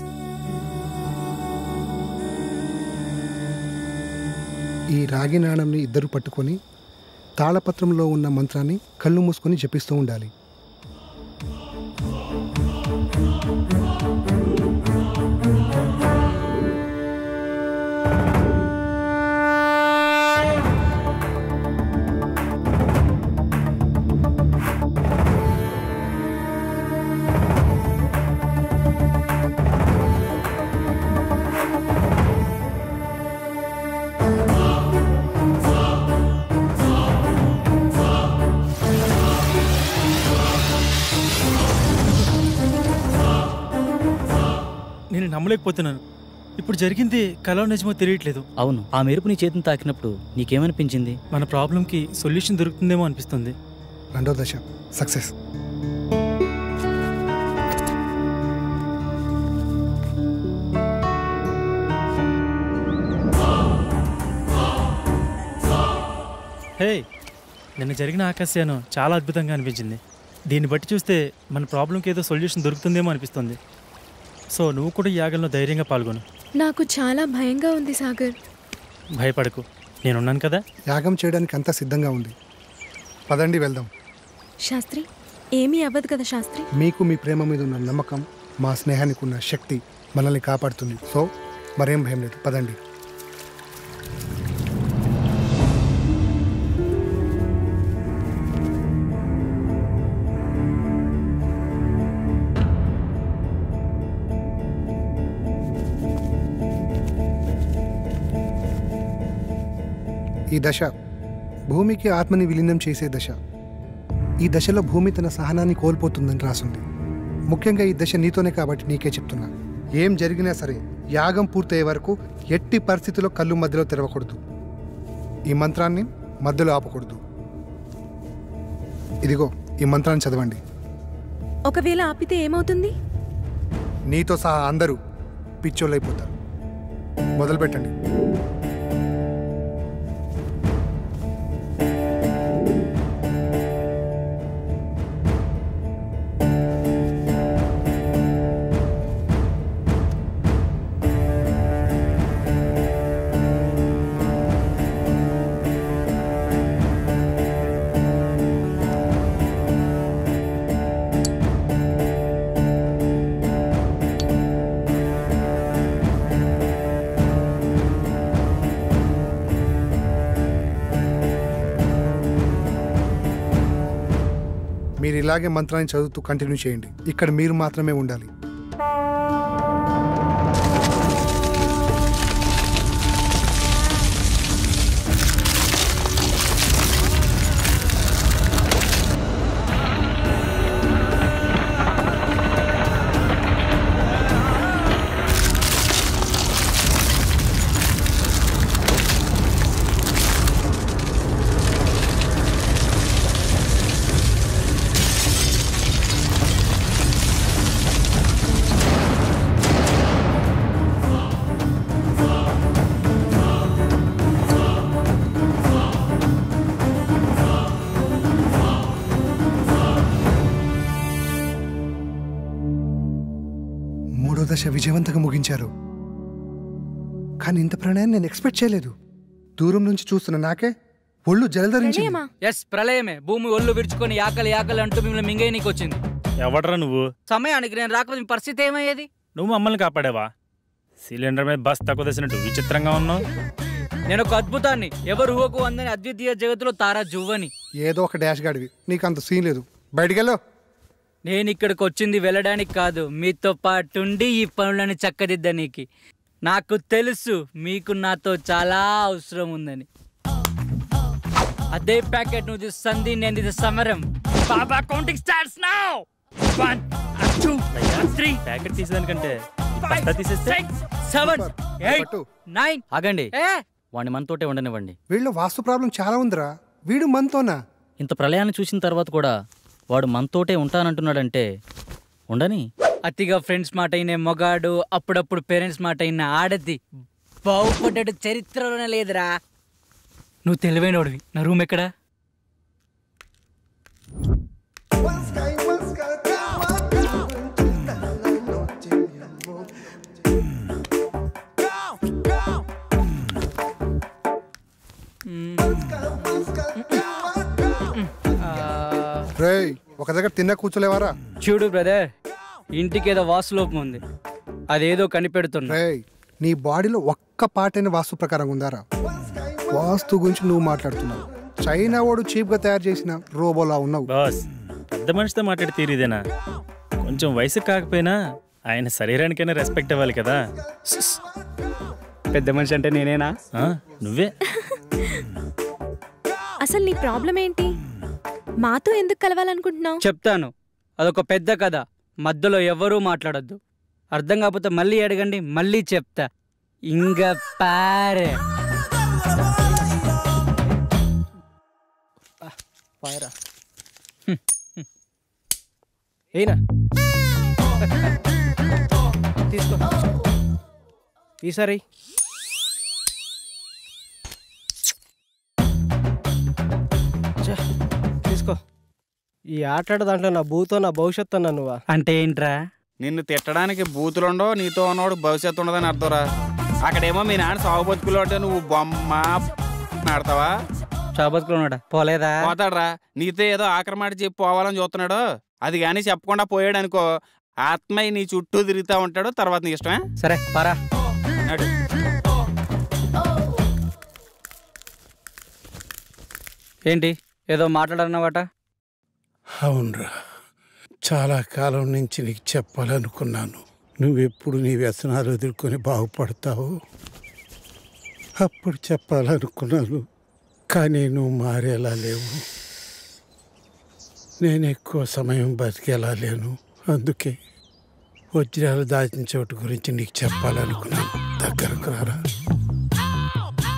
ఈ రాగి నాణంని ఇద్దరు పట్టుకొని తాళపత్రంలో ఉన్న మంత్రాన్ని కళ్ళు మూసుకొని జపిస్తూ ఉండాలి. నేను నమ్మలేకపోతున్నాను. ఇప్పుడు జరిగింది కలో నిజమో తెలియట్లేదు. అవును, ఆ మెరుపు నీ చేతిని తాకినప్పుడు నీకేమనిపించింది? మన ప్రాబ్లంకి సొల్యూషన్ దొరుకుతుందేమో అనిపిస్తుంది. 2వ దశ సక్సెస్. హే, నిన్న జరిగిన ఆకాశయానం చాలా అద్భుతంగా అనిపించింది. దీన్ని బట్టి చూస్తే మన ప్రాబ్లంకి ఏదో సొల్యూషన్ దొరుకుతుందేమో అనిపిస్తుంది. సో నువ్వు కూడా ఈ యాగంలో ధైర్యంగా పాల్గొను. నాకు చాలా భయంగా ఉంది సాగర్. భయపడకు, నేనున్నాను కదా. యాగం చేయడానికి అంతా సిద్ధంగా ఉంది. పదండి వెళ్దాం. శాస్త్రి, ఏమీ అవ్వదు కదా శాస్త్రి? మీకు మీ ప్రేమ మీద ఉన్న నమ్మకం, మా స్నేహానికి ఉన్న శక్తి మనల్ని కాపాడుతుంది. సో మరేం భయం లేదు, పదండి. ఈ దశ భూమికి ఆత్మని విలీనం చేసే దశ. ఈ దశలో భూమి తన సహనాన్ని కోల్పోతుందని రాసుంది. ముఖ్యంగా ఈ దశ నీతోనే కాబట్టి నీకే చెప్తున్నా. ఏం జరిగినా సరే యాగం పూర్తయ్యే వరకు ఎట్టి పరిస్థితుల్లో కళ్ళు మధ్యలో తెరవకూడదు. ఈ మంత్రాన్ని మధ్యలో ఆపకూడదు. ఇదిగో ఈ మంత్రాన్ని చదవండి. ఒకవేళ ఆపితే ఏమవుతుంది? నీతో సహా అందరూ పిచ్చోళ్ళైపోతారు. మొదలు పెట్టండి. మీరు ఇలాగే మంత్రాన్ని చదువుతూ కంటిన్యూ చేయండి. ఇక్కడ మీరు మాత్రమే ఉండాలి. దశ విజయవంతంగా ముగించారు. కానీ ఇంత ప్రణయాన్ని నేను ఎక్స్పెక్ట్ చేయలేదు. దూరం నుంచి చూస్తున్న నాకే ఒళ్ళు జలధరించింది. ఎస్, ప్రళయమే. భూమి ఒళ్ళు విరుచుకొని ఆకలి అంటూ మిమ్మల్ని మింగేయనీకి వచ్చింది. ఎవడరా నువ్వు? సమయానికి నేను రాకపోతే మీ పరిస్థితి ఏమయ్యేది? నువ్వు మమ్మల్ని కాపాడావా? సిలిండర్ మీద బస్ తక్కువ తెసినట్టు విచిత్రంగా ఉన్నావు. నేను ఒక అద్భుతాన్ని, ఎవరు ఊహకు అందని అద్వితీయ జగత్తులో తారా జువ్వని. ఏదో ఒక డాష్ గాడివి, నీకు అంత సీన్ లేదు. బయటికెళ్ళు. నేను ఇక్కడికి వచ్చింది వెళ్ళడానికి కాదు, మీతో పాటుండి ఈ పనులను చక్కదిద్దనీకి. నాకు తెలుసు మీకు నాతో చాలా అవసరం ఉందని. అదే ప్యాకెట్ నువ్వు సంధి, నేను ఇది సమరం. బాబా కౌంటింగ్ స్టార్ట్స్ నౌ. 1 2 3 ప్యాకెట్ తీసేదానికంటే 6 7 8 9. ఆగండి, వాడిని మనతోటే ఉండనివ్వండి. వీళ్ళు వాస్తు ప్రాబ్లం చాలా ఉందిరా. వీడు మనతోనా? ఇంత ప్రళయాన్ని చూసిన తర్వాత కూడా వాడు మనతోటే ఉంటానంటున్నాడంటే ఉండని. అతిగా ఫ్రెండ్స్ మాట అయిన మొగాడు, అప్పుడప్పుడు పేరెంట్స్ మాట అయిన ఆడది బాగుపడ్డాడు చరిత్రలోనే లేదురా. నువ్వు తెలివైనోడివి. నా రూమ్ ఎక్కడా? ఒక దగ్గర తిన్న కూర్చోలేవారా? చూడు బ్రదర్, ఇంటికి ఏదో వాస్తులోపం ఉంది, అదేదో కనిపెడుతున్నా. నీ బాడీలో ఒక్క పాటైన వాస్తు ప్రకారం ఉందారా? వాస్తు గురించి నువ్వు మాట్లాడుతున్నావు. చైనా వాడు చీప్ గా తయారు చేసిన రోబోలా ఉన్నావు. బాస్, పెద్ద మనిషితో మాట్లాడి తీరిదేనా? కొంచెం వయసు కాకపోయినా ఆయన శరీరానికైనా రెస్పెక్ట్ ఇవ్వాలి కదా. పెద్ద మనిషి అంటే నేనేనా? నువ్వే. అసలు నీ ప్రాబ్లం ఏంటి? మాతో ఎందుకు కలవాలనుకుంటున్నావు? చెప్తాను. అదొక పెద్ద కథ, మధ్యలో ఎవరూ మాట్లాడొద్దు. అర్థం కాకపోతే మళ్ళీ అడగండి, మళ్ళీ చెప్తా. ఇంగ పారే ఏనా తీసుకో. ఈసారి తీసుకో. ఈ ఆటాడు దాంట్లో నా భూతో నా భవిష్యత్తు అన్నా నువ్వా? అంటే ఏంట్రా? నిన్ను తిట్టడానికి బూతులుండో, నీతో ఉన్నవాడు భవిష్యత్తు ఉండదని అర్థంరా. అక్కడేమో మీ నాన్న సాగు బతుకులు అంటే నువ్వు బొమ్మ ఆడతావా? సాగు బతుకులు ఉన్నాడా? పోలేదా? పోతాడరా. నీతో ఏదో ఆక్రమాట చెప్పి పోవాలని చూస్తున్నాడు. అది కానీ చెప్పకుండా పోయాడు అనుకో, ఆత్మయ్య నీ చుట్టూ తిరుగుతూ ఉంటాడు. తర్వాత నీ ఇష్టమే. సరే పరా. ఏంటి ఏదో మాట్లాడన్నావాట? అవునరా, చాలా కాలం నుంచి నీకు చెప్పాలనుకున్నాను. నువ్వెప్పుడు నీ వ్యసనాలు ఎదుర్కొని బాగుపడతావు అప్పుడు చెప్పాలనుకున్నాను. కానీ నువ్వు మారేలా లేవు. నేను ఎక్కువ సమయం బతికేలా లేను. అందుకే వజ్రాలు దాచిన చోటు గురించి నీకు చెప్పాలనుకున్నాను. దగ్గరకు రారా.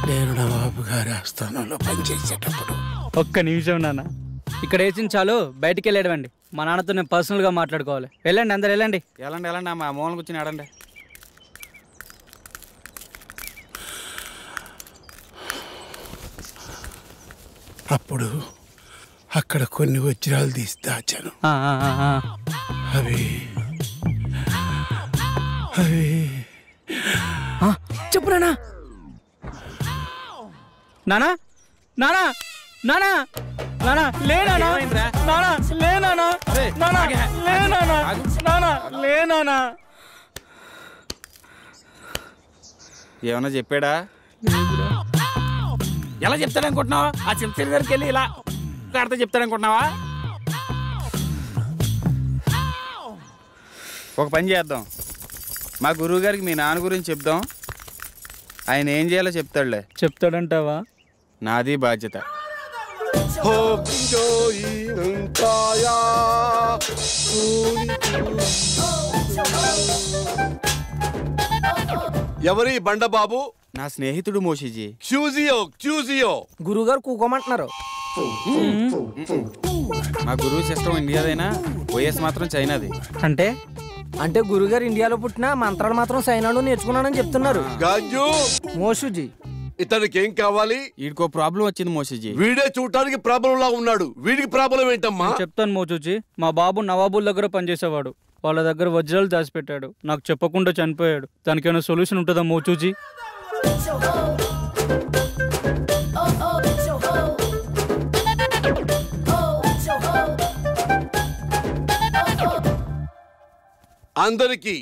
నేను నవాబు గారి ఆస్థానంలో పనిచేసేటప్పుడు. ఒక్క నిమిషం నాన్న, ఇక్కడ వేసిన చాలు, బయటికి వెళ్ళేడండి. మా నాన్నతో నేను పర్సనల్గా మాట్లాడుకోవాలి. వెళ్ళండి, అందరు వెళ్ళండి. వెళ్ళండి మా మూలకి కూర్చొని ఆడండి. అప్పుడు అక్కడ కొన్ని వజ్రాలు తీసి దాచాను. అవి అవి చెప్పు నానా. నానా నానా నానా నానా లేనా నానా లేనా నానా లేనా నానా లేనా. ఏమన్నా చెప్పాడా? ఎలా చెప్తాడనుకుంటున్నావా? ఆ చింతల దగ్గరికి వెళ్ళి ఇలా ఆడితే చెప్తాడనుకుంటున్నావా? ఒక పని చేద్దాం, మా గురువు గారికి మీ నాన్న గురించి చెప్దాం. ఆయన ఏం చేయాలో చెప్తాడులే. చెప్తాడంటావా? నాది బాధ్యత. ఎవరి బండబాబు? నా స్నేహితుడు మోషిజీ. క్యూజియో గురువుగారు కూకోమంటున్నారు. మా గురువు సిస్టమ్ ఇండియాదైనా ఓఎస్ మాత్రం చైనాది. అంటే గురుగారు ఇండియాలో పుట్టిన మంత్రాలు మాత్రం చైనాలో నేర్చుకున్నానని చెప్తున్నారు. మోషుజీ ఇతనికి ఏం కావాలి? వీడికో ప్రాబ్లం వచ్చింది మోషిజీ. వీడే చూడటానికి ప్రాబ్లం లా ఉన్నాడు. వీడికి ప్రాబ్లం ఏంటమ్మా? చెప్తాను మోచూజీ. మా బాబు నవాబుల్ దగ్గర పనిచేసేవాడు. వాళ్ళ దగ్గర వజ్రాలు దాచిపెట్టాడు. నాకు చెప్పకుండా చనిపోయాడు. దానికైనా సొల్యూషన్ ఉంటుందా మోచూజీ? అందరికి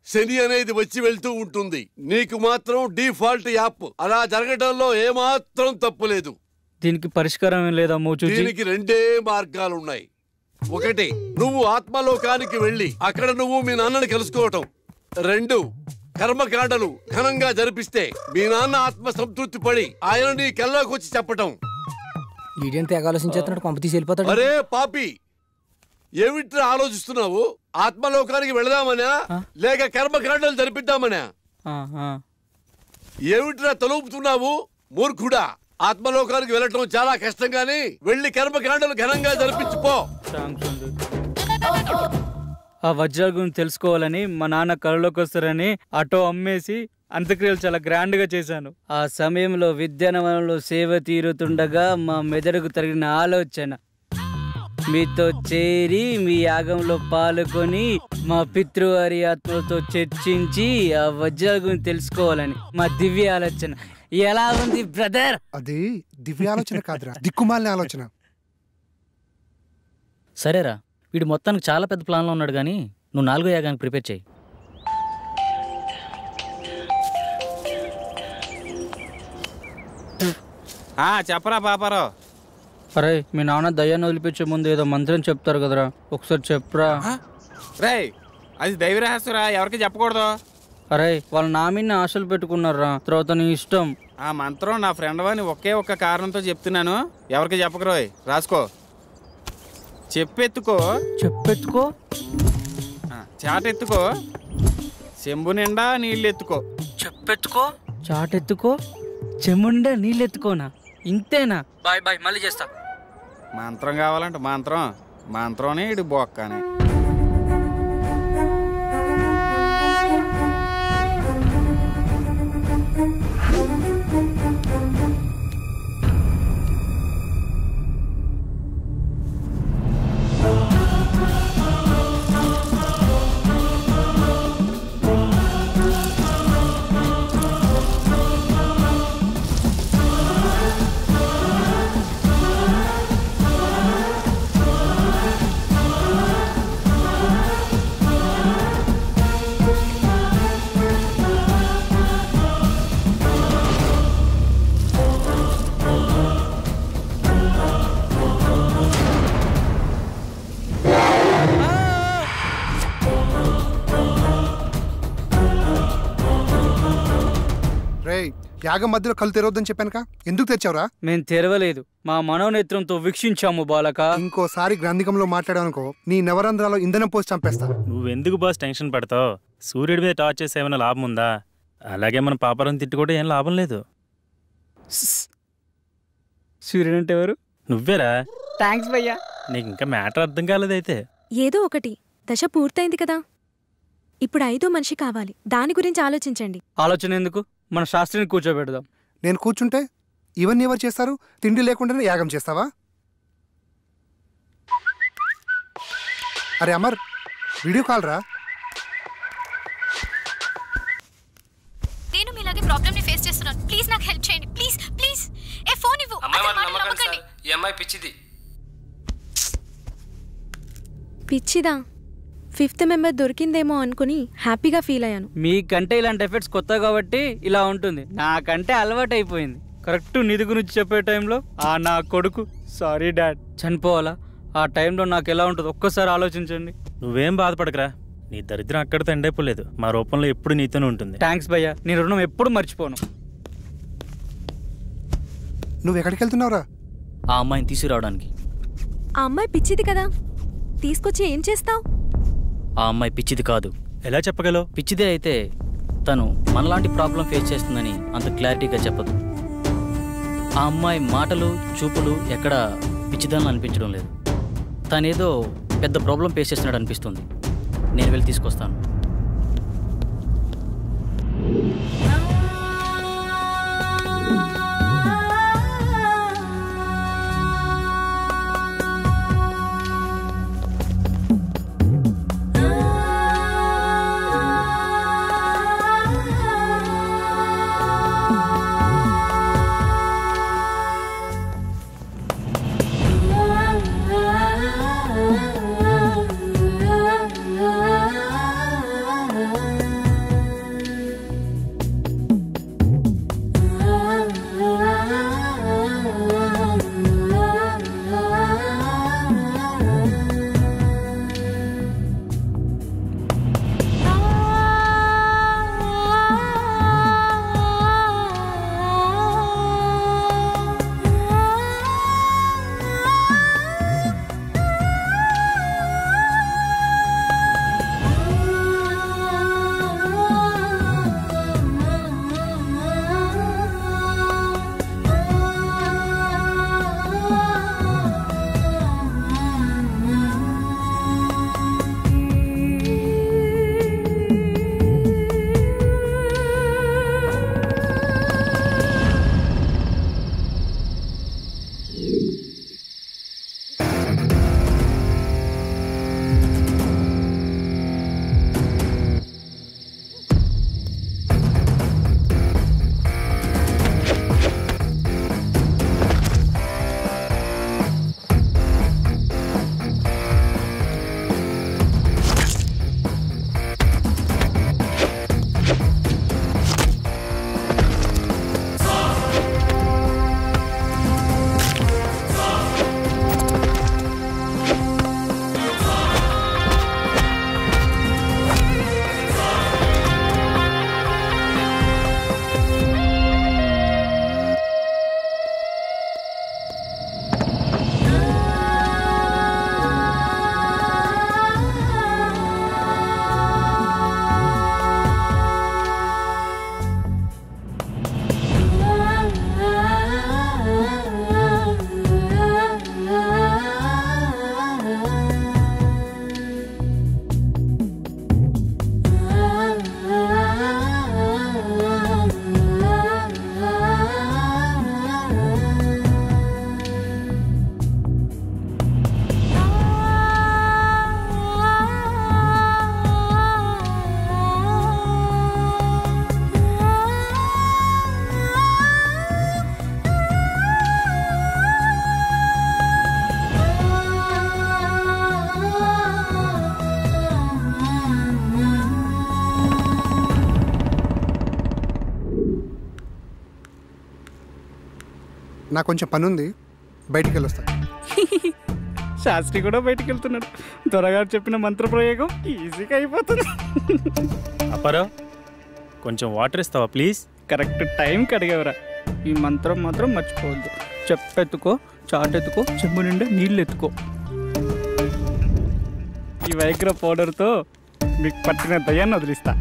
శని అనేది వచ్చి వెళ్తూ ఉంటుంది. నీకు మాత్రం డిఫాల్ట్ యాప్. అలా జరగడంలో ఏమాత్రం తప్పులేదు. దీనికి పరిష్కారం ఏం లేదా మోచూజీ? దీనికి రెండే మార్గాలున్నాయి. ఒకటి, నువ్వు ఆత్మలోకానికి వెళ్ళి అక్కడ నువ్వు మీ నాన్నని కలుసుకోవటం. రెండు, కర్మకాండలు ఘనంగా జరిపిస్తే మీ నాన్న ఆత్మ సంతృప్తి పడి ఆయన నీ కల్లోకి వచ్చి చెప్పటం. అరే పాపి, ఏమిట్రా ఆలోచిస్తున్నావు? ఆత్మలోకానికి వెళదామనా లేక కర్మకాండలు జరిపిద్దామనా? ఏమిట్రా తలుపుతున్నావు మూర్ఖుడా? ఆత్మలోకానికి వెళ్ళటం చాలా కష్టం గాని వెళ్ళి కర్మకాండలు ఘనంగా జరిపించుకో. ఆ వజ్రాల గురించి తెలుసుకోవాలని మా నాన్న కళ్ళలోకి వస్తారని ఆటో అమ్మేసి అంత్యక్రియలు చాలా గ్రాండ్ గా చేశాను. ఆ సమయంలో విద్యానవనంలో సేవ తీరుతుండగా మా మెదడుకు తగిన ఆలోచన మీతో చేరి మీ యాగంలో పాల్గొని మా పితృవారి ఆత్మలతో చర్చించి ఆ వజ్రాల గురించి తెలుసుకోవాలని మా దివ్య ఆలోచన. ఎలా ఉంది బ్రదర్? అది దివ్య ఆలోచన కాదురా, దిక్కుమాలిన ఆలోచన. సరేరా, వీడు మొత్తానికి చాలా పెద్ద ప్లాన్లో ఉన్నాడు, కానీ నువ్వు 4వ యాగానికి ప్రిపేర్ చేయి. చెప్పరా పాపారావు. అరే, మీ నాన్న దయ్యాన్ని వదిలిపించే ముందు ఏదో మంత్రం చెప్తారు కదరా, ఒకసారి చెప్పరా. రే, అది దైవ రహస్యరా, ఎవరికి చెప్పకూడదు. అరే, వాళ్ళు నా మీద ఆశలు పెట్టుకున్నారా, తర్వాత నీ ఇష్టం. ఆ మంత్రం నా ఫ్రెండ్ వాని ఒకే ఒక్క కారణంతో చెప్తున్నాను, ఎవరికి చెప్పకరోయ్. రాసుకో. చెప్పెత్తుకో. చెప్పెత్తుకో. చాటెత్తుకో. చెంబు నిండా నీళ్ళెత్తుకో. చెప్పెత్తుకో. చాటెత్తుకో. చెంబు నిండా నీళ్ళెత్తుకోనా? ఇంతేనా? బాయ్ బాయ్, మళ్ళీ చేస్తా. మంత్రం కావాలంటే మంత్రం ఇటు బొక్కనే. యాగం మధ్యలో కళ్ళు తెరవద్దని చెప్పానుక, ఎందుకు తెచ్చావురా? మేము తెరవలేదు, మా మనోనేత్రంతో వీక్షించాము బాలక. ఇంకోసారి గ్రంథికంలో మాట్లాడానుకో నీ నవరంధ్రాలో ఇంధనం పోసి చంపేస్తా. నువ్వెందుకు బాస్ టెన్షన్ పడతావు? సూర్యుడి మీద టార్చ్ చేస్తే ఏమైనా లాభం ఉందా? అలాగే మన పాపరం తిట్టి కూడా ఏం లాభం లేదు. సూర్యుడు అంటే ఎవరు? నువ్వేరా. థ్యాంక్స్ భయ్యా. నీకు ఇంకా మ్యాటర్ అర్థం కాలేదైతే. ఏదో ఒకటి, దశ పూర్తయింది కదా, ఇప్పుడు 5వ మనిషి కావాలి. దాని గురించి ఆలోచించండి. ఆలోచన ఎందుకు, మన శాస్త్రిని కూర్చోబెడదాం. నేను కూర్చుంటే ఇవన్నీ ఎవరు చేస్తారు? తిండి లేకుండానే యాగం చేస్తావా? అరే అమర్, వీడియో కాల్ రా. నేను మీలాగే ప్రాబ్లమ్ ని ఫేస్ చేస్తున్నాను. ప్లీజ్ నాకు హెల్ప్ చేయండి. Please please. ఏ ఫోన్ ఇవ్వు. ఈ అమ్మాయి పిచ్చిది. పిచ్చిదా? 5th మెంబర్ దొరికిందేమో అనుకుని హ్యాపీగా ఫీల్ అయ్యాను. మీకంటే ఇలాంటి ఎఫెక్ట్స్ కొత్త కాబట్టి ఇలా ఉంటుంది, నాకంటే అలవాటు అయిపోయింది. కరెక్ట్ నిధి గురించి చెప్పే టైంలో నా కొడుకు సారీ డాడ్ చనిపోవాలా? ఆ టైంలో నాకు ఎలా ఉంటుంది ఒక్కసారి ఆలోచించండి. నువ్వేం బాధపడకరా, నీ దరిద్రం అక్కడితో ఎండైపోలేదు. మా రూపంలో ఎప్పుడు నీతోనే ఉంటుంది. థ్యాంక్స్ భయ్యా, నేను రుణం ఎప్పుడు మర్చిపోను. నువ్వు ఎక్కడికి వెళ్తున్నావురా? ఆ అమ్మాయిని తీసుకురావడానికి. ఆ అమ్మాయి పిచ్చిది కదా, తీసుకొచ్చి ఏం చేస్తావు? ఆ అమ్మాయి పిచ్చిది కాదు. ఎలా చెప్పగలవు? పిచ్చిదే అయితే తను మనలాంటి ప్రాబ్లం ఫేస్ చేస్తుందని అంత క్లారిటీగా చెప్పదు. ఆ అమ్మాయి మాటలు చూపులు ఎక్కడ పిచ్చిదాన్ని అనిపించడం లేదు. తనేదో పెద్ద ప్రాబ్లం ఫేస్ చేస్తున్నాడు అనిపిస్తుంది. నేను వెళ్ళి తీసుకొస్తాను. నాకు కొంచెం పని ఉంది, బయటికి వెళ్ళొస్తా. శాస్త్రి కూడా బయటికి వెళ్తున్నాడు. త్వరగా చెప్పిన మంత్ర ప్రయోగం ఈజీగా అయిపోతుంది. అప్పారావు, కొంచెం వాటర్ ఇస్తావా ప్లీజ్? కరెక్ట్ టైంకి అడిగేవరా. ఈ మంత్రం మాత్రం మర్చిపోవద్దు. చెప్పెత్తుకో, చాటెత్తుకో, చెంబు నిండా నీళ్ళు ఎత్తుకో. ఈ వైగ్ర పౌడర్తో మీకు పట్టిన దయ్యాన్ని వదిలిస్తా.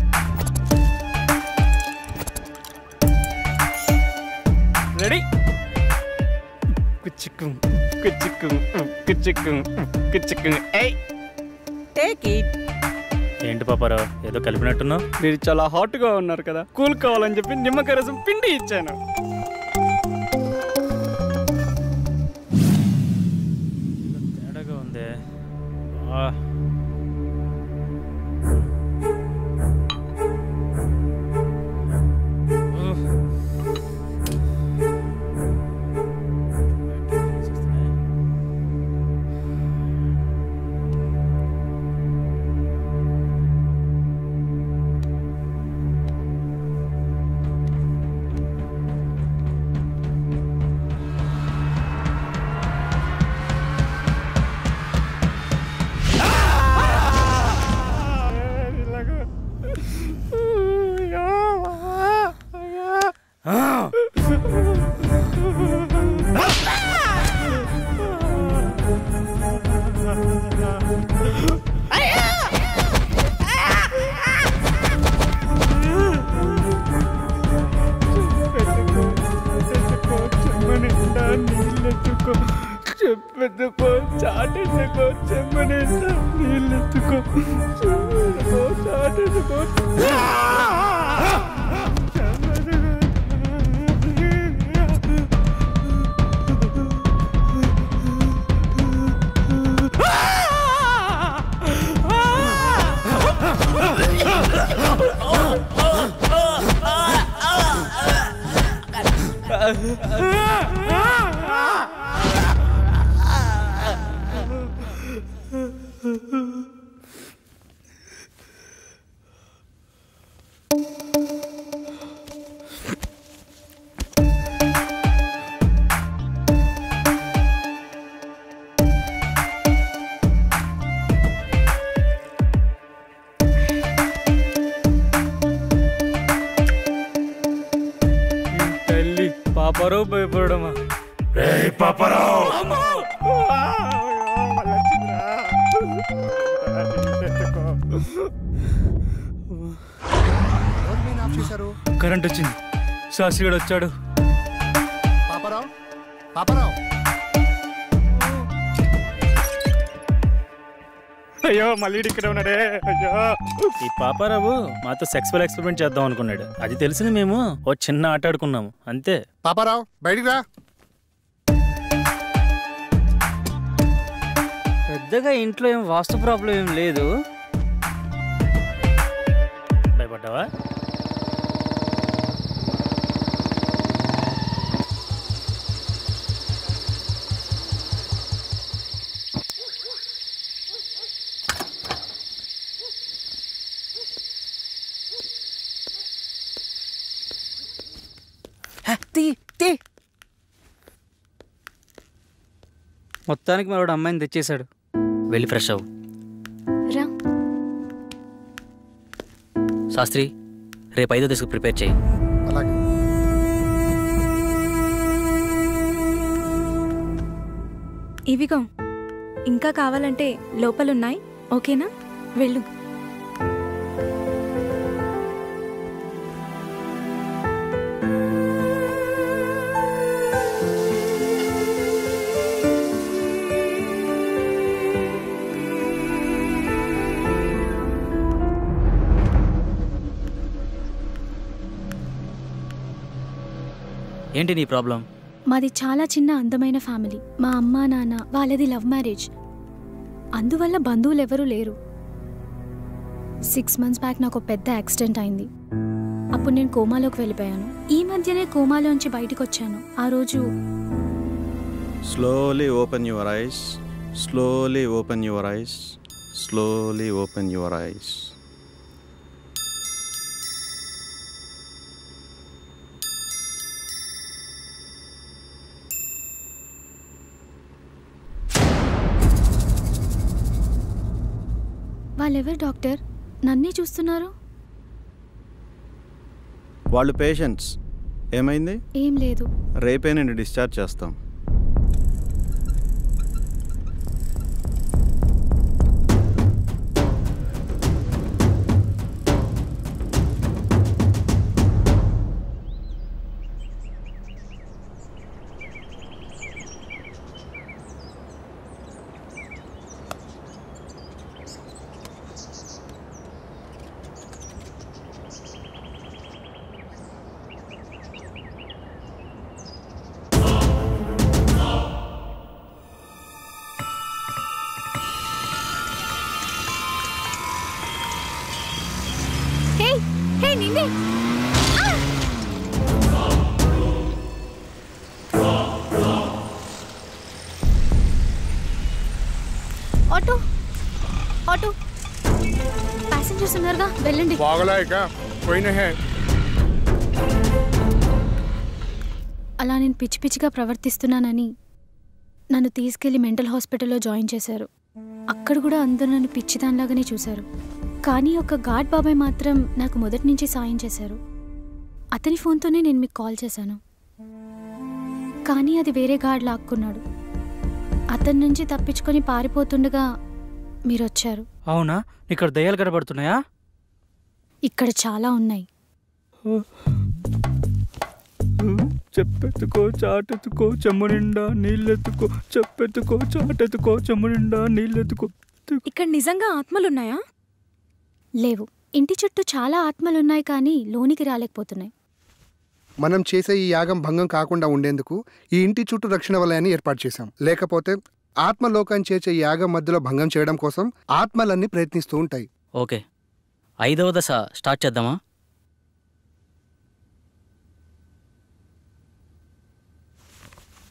రెడీ? కుచ్చిక్కుం కుచ్చిక్కుం కుచ్చిక్కుం కుచ్చిక్కుం. Take it. ఏంటి పాపారావు, ఏదో కలిపినట్టున్నావు? మీరు చాలా హాట్గా ఉన్నారు కదా, కూల్ కావాలని చెప్పి నిమ్మకాయ రసం పిండి ఇచ్చాను. తేడాగా ఉందే. చెప్పెత్తుకో, చాటెత్తుకో, చెంబు నిండా నీళ్ళెత్తుకో, చాటెత్తుకో. తల్లి పాపారావు భయపడమా? పాపారావు కరెంట్ వచ్చింది. శాస్త్రిగాడు వచ్చాడు. పాపారావు పాపారావు అయ్యో మళ్ళీ ఇక్కడ ఉన్నాడే. అయ్యో ఈ పాపారావు మాతో సెక్సువల్ ఎక్స్పెరిమెంట్ చేద్దాం అనుకున్నాడు. అది తెలిసిన మేము ఓ చిన్న ఆట ఆడుకున్నాము అంతే. పాపారావు బయటికి రా. పెద్దగా ఇంట్లో ఏం వాస్తు ప్రాబ్లం ఏం లేదు. భయపడ్డావా? మొత్తానికి మరొకడు అమ్మాయిని తెచ్చేశాడు. వెళ్ళి ఫ్రెష్ అవ్వు. రా. శాస్త్రి, రేపు 5వ దశకు ప్రిపేర్ చేయి. అలాగే. ఇవిగో ఇంకా కావాలంటే లోపలున్నాయి. ఓకేనా? వెళ్ళు. ఏంటి నీ ప్రాబ్లం? మాది చాలా చిన్న అందమైన ఫ్యామిలీ. మా అమ్మా నాన్న వాళ్ళది లవ్ మ్యారేజ్. అందువల్ల బంధువులు ఎవరూ లేరు. 6 months బ్యాక్ నాకు పెద్ద యాక్సిడెంట్ అయింది. అప్పుడు నేను కోమాలోకి వెళ్ళిపోయాను. ఈ మధ్యనే కోమాలోంచి బయటకు వచ్చాను. ఆ రోజు slowly open your eyes, slowly open your eyes, slowly open your eyes. వాళ్ళెవరు డాక్టర్? నన్నే చూస్తున్నారు. వాళ్ళు పేషెంట్స్. ఏమైంది? ఏం లేదు. రేపే నేను డిశ్చార్జ్ చేస్తాం. ఆటో ఆటో ప్యాసింజర్స్ ఉన్నారుగా, వెళ్ళండి. అలా నేను పిచ్చి పిచ్చిగా ప్రవర్తిస్తున్నానని నన్ను తీసుకెళ్లి మెంటల్ హాస్పిటల్లో జాయిన్ చేశారు. అక్కడ కూడా అందరూ నన్ను పిచ్చిదానిలాగానే చూశారు. కానీ ఒక గార్డ్ బాబాయ్ మాత్రం నాకు మొదటి నుంచి సాయం చేశారు. అతని ఫోన్తోనే నేను మీకు కాల్ చేశాను. కానీ అది వేరే గార్డ్ లాక్కున్నాడు. అతని నుంచి తప్పించుకొని పారిపోతుండగా మీరు వచ్చారు. అవునా? ఇక్కడ దయ్యాలు కనబడుతున్నాయా? ఇక్కడ చాలా ఉన్నాయి. చెప్పెత్తుకో చాటెత్తుకో చెమ్ము నిండా నీళ్ళెత్తుకో, చెప్పెత్తుకో చాటెత్తుకో చెమ్ము నిండా నీళ్ళెత్తుకో. ఇక్కడ నిజంగా ఆత్మలున్నాయా? లేవు. ఇంటి చుట్టూ చాలా ఆత్మలున్నాయి, కానీ లోనికి రాలేకపోతున్నాయి. మనం చేసే ఈ యాగం భంగం కాకుండా ఉండేందుకు ఈ ఇంటి చుట్టూ రక్షణ వలయాన్ని ఏర్పాటు చేశాం. లేకపోతే ఆత్మలోకాన్ని చేర్చే ఈ యాగం మధ్యలో భంగం చేయడం కోసం ఆత్మలన్నీ ప్రయత్నిస్తూ ఉంటాయి. ఓకే, 5వ దశ స్టార్ట్ చేద్దామా?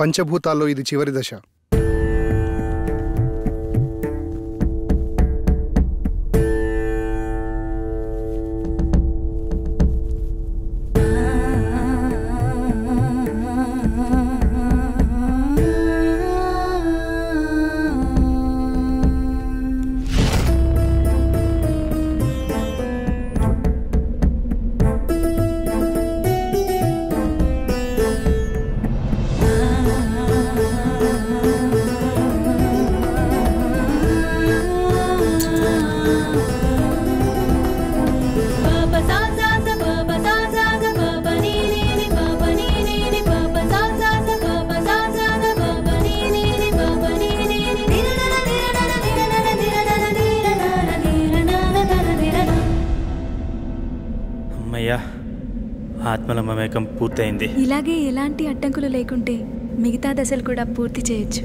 పంచభూతాల్లో ఇది చివరి దశ. ఆత్మల మమేకం పూర్తయింది. ఇలాగే ఎలాంటి అడ్డంకులు లేకుంటే మిగతా దశలు కూడా పూర్తి చేయొచ్చు.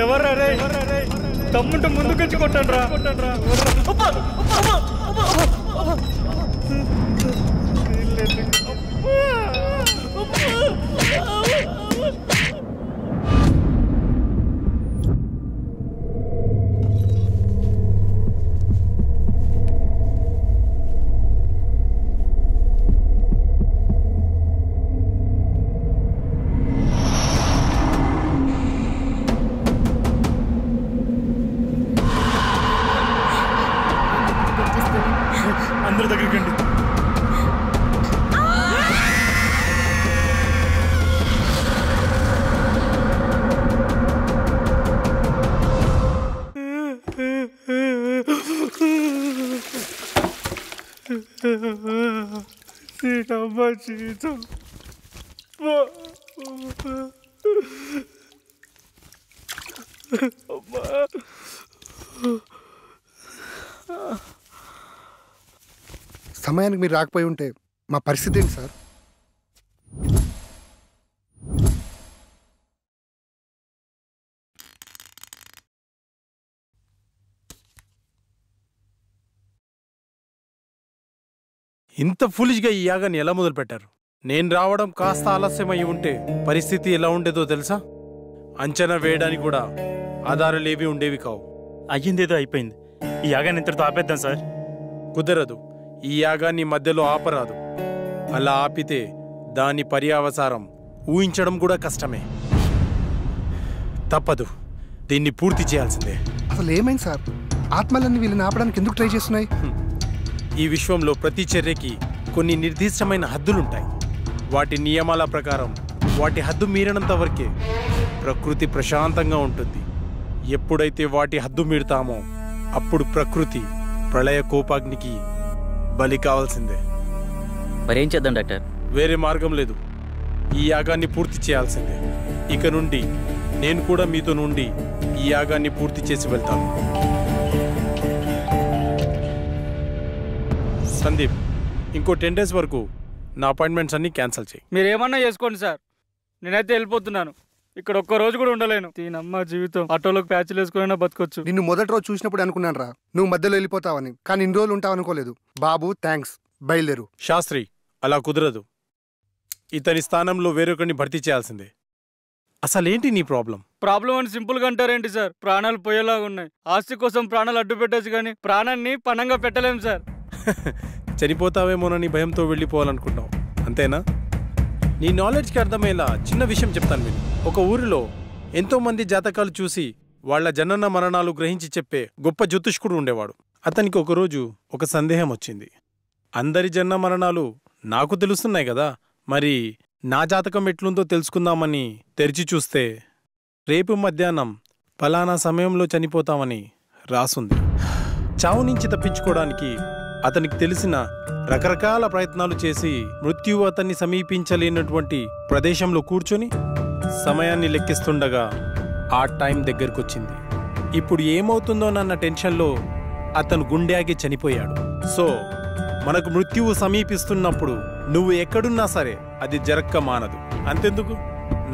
ఎవర్రా తమ్ముంటే ముందుకొచ్చి కొట్టండి రా. సీతమ్మ సీత సమయానికి మీరు రాకపోయి ఉంటే మా పరిస్థితి ఏంటి సార్? ఇంత ఫులిష్గా ఈ యాగాన్ని ఎలా మొదలు పెట్టారు? నేను రావడం కాస్త ఆలస్యం అయి ఉంటే పరిస్థితి ఎలా ఉండేదో తెలుసా? అంచనా వేయడానికి కూడా ఆధారాలేవి ఉండేవి కావు. అయ్యిందేదో అయిపోయింది. ఈ యాగాన్ని ఇంతటితో ఆపేద్దాం సార్. కుదరదు. ఈ యాగాన్ని మధ్యలో ఆపరాదు. అలా ఆపితే దాని పర్యావసారం ఊహించడం కూడా కష్టమే. తప్పదు, దీన్ని పూర్తి చేయాల్సిందే. అసలు ఏమైంది సార్? ఆత్మలన్నీ వీళ్ళని ఆపడానికి ఎందుకు ట్రై చేస్తున్నాయి? ఈ విశ్వంలో ప్రతి చర్యకి కొన్ని నిర్దిష్టమైన హద్దులుంటాయి. వాటి నియమాల ప్రకారం వాటి హద్దు మీరినంత వరకే ప్రకృతి ప్రశాంతంగా ఉంటుంది. ఎప్పుడైతే వాటి హద్దు మీరుతామో అప్పుడు ప్రకృతి ప్రళయ కోపాగ్నికి బలి కావాల్సిందే. మరేం చేద్దాం డాక్టర్? వేరే మార్గం లేదు. ఈ యాగాన్ని పూర్తి చేయాల్సిందే. ఇక నుండి నేను కూడా మీతో నుండి ఈ యాగాన్ని పూర్తి చేసి వెళ్తాను. సందీప్, ఇంకో 10 days వరకు నా అపాయింట్మెంట్స్ అన్ని క్యాన్సిల్ చేయి. మీరేమన్నా చేసుకోండి సార్, నేనైతే వెళ్ళిపోతున్నాను. ఇక్కడ ఒక్క రోజు కూడా ఉండలేను. దీనమ్మ జీవితం. ఆటోలోకి ప్యాచ్లు వేసుకున్నా బతకొచ్చు. నిన్ను మొదటి రోజు చూసినప్పుడు అనుకున్నాను రా నువ్వు మధ్యలో వెళ్ళిపోతావని, కానీ ఇన్ని రోజులు ఉంటావు అనుకోలేదు. బాబు థ్యాంక్స్, బయలుదేరు. శాస్త్రి, అలా కుదరదు. ఇతని స్థానంలో వేరొకరిని భర్తీ చేయాల్సిందే. అసలేంటి నీ ప్రాబ్లం? ప్రాబ్లం అని సింపుల్గా అంటారేంటి సార్? ప్రాణాలు పోయేలాగా ఉన్నాయి. ఆస్తి కోసం ప్రాణాలు అడ్డు పెట్టచ్చు, కానీ ప్రాణాన్ని పణంగా పెట్టలేం సార్. చనిపోతావేమోనని భయంతో వెళ్ళిపోవాలనుకుంటావు, అంతేనా? నీ నాలెడ్జ్కి అర్థమయ్యేలా చిన్న విషయం చెప్తాను విను. ఒక ఊరిలో ఎంతోమంది జాతకాలు చూసి వాళ్ల జనన మరణాలు గ్రహించి చెప్పే గొప్ప జ్యోతిష్కుడు ఉండేవాడు. అతనికి ఒకరోజు ఒక సందేహం వచ్చింది. అందరి జనన మరణాలు నాకు తెలుస్తున్నాయి కదా, మరి నా జాతకం ఎట్లుందో తెలుసుకుందామని తెరిచి చూస్తే రేపు మధ్యాహ్నం ఫలానా సమయంలో చనిపోతామని రాసుంది. చావు నుంచి తప్పించుకోవడానికి అతనికి తెలిసిన రకరకాల ప్రయత్నాలు చేసి మృత్యువు అతన్ని సమీపించలేనటువంటి ప్రదేశంలో కూర్చొని సమయాన్ని లెక్కిస్తుండగా ఆ టైం దగ్గరకొచ్చింది. ఇప్పుడు ఏమవుతుందోనన్న టెన్షన్లో అతను గుండె చనిపోయాడు. సో మనకు మృత్యువు సమీపిస్తున్నప్పుడు నువ్వు ఎక్కడున్నా సరే అది జరక్క మానదు. అంతెందుకు,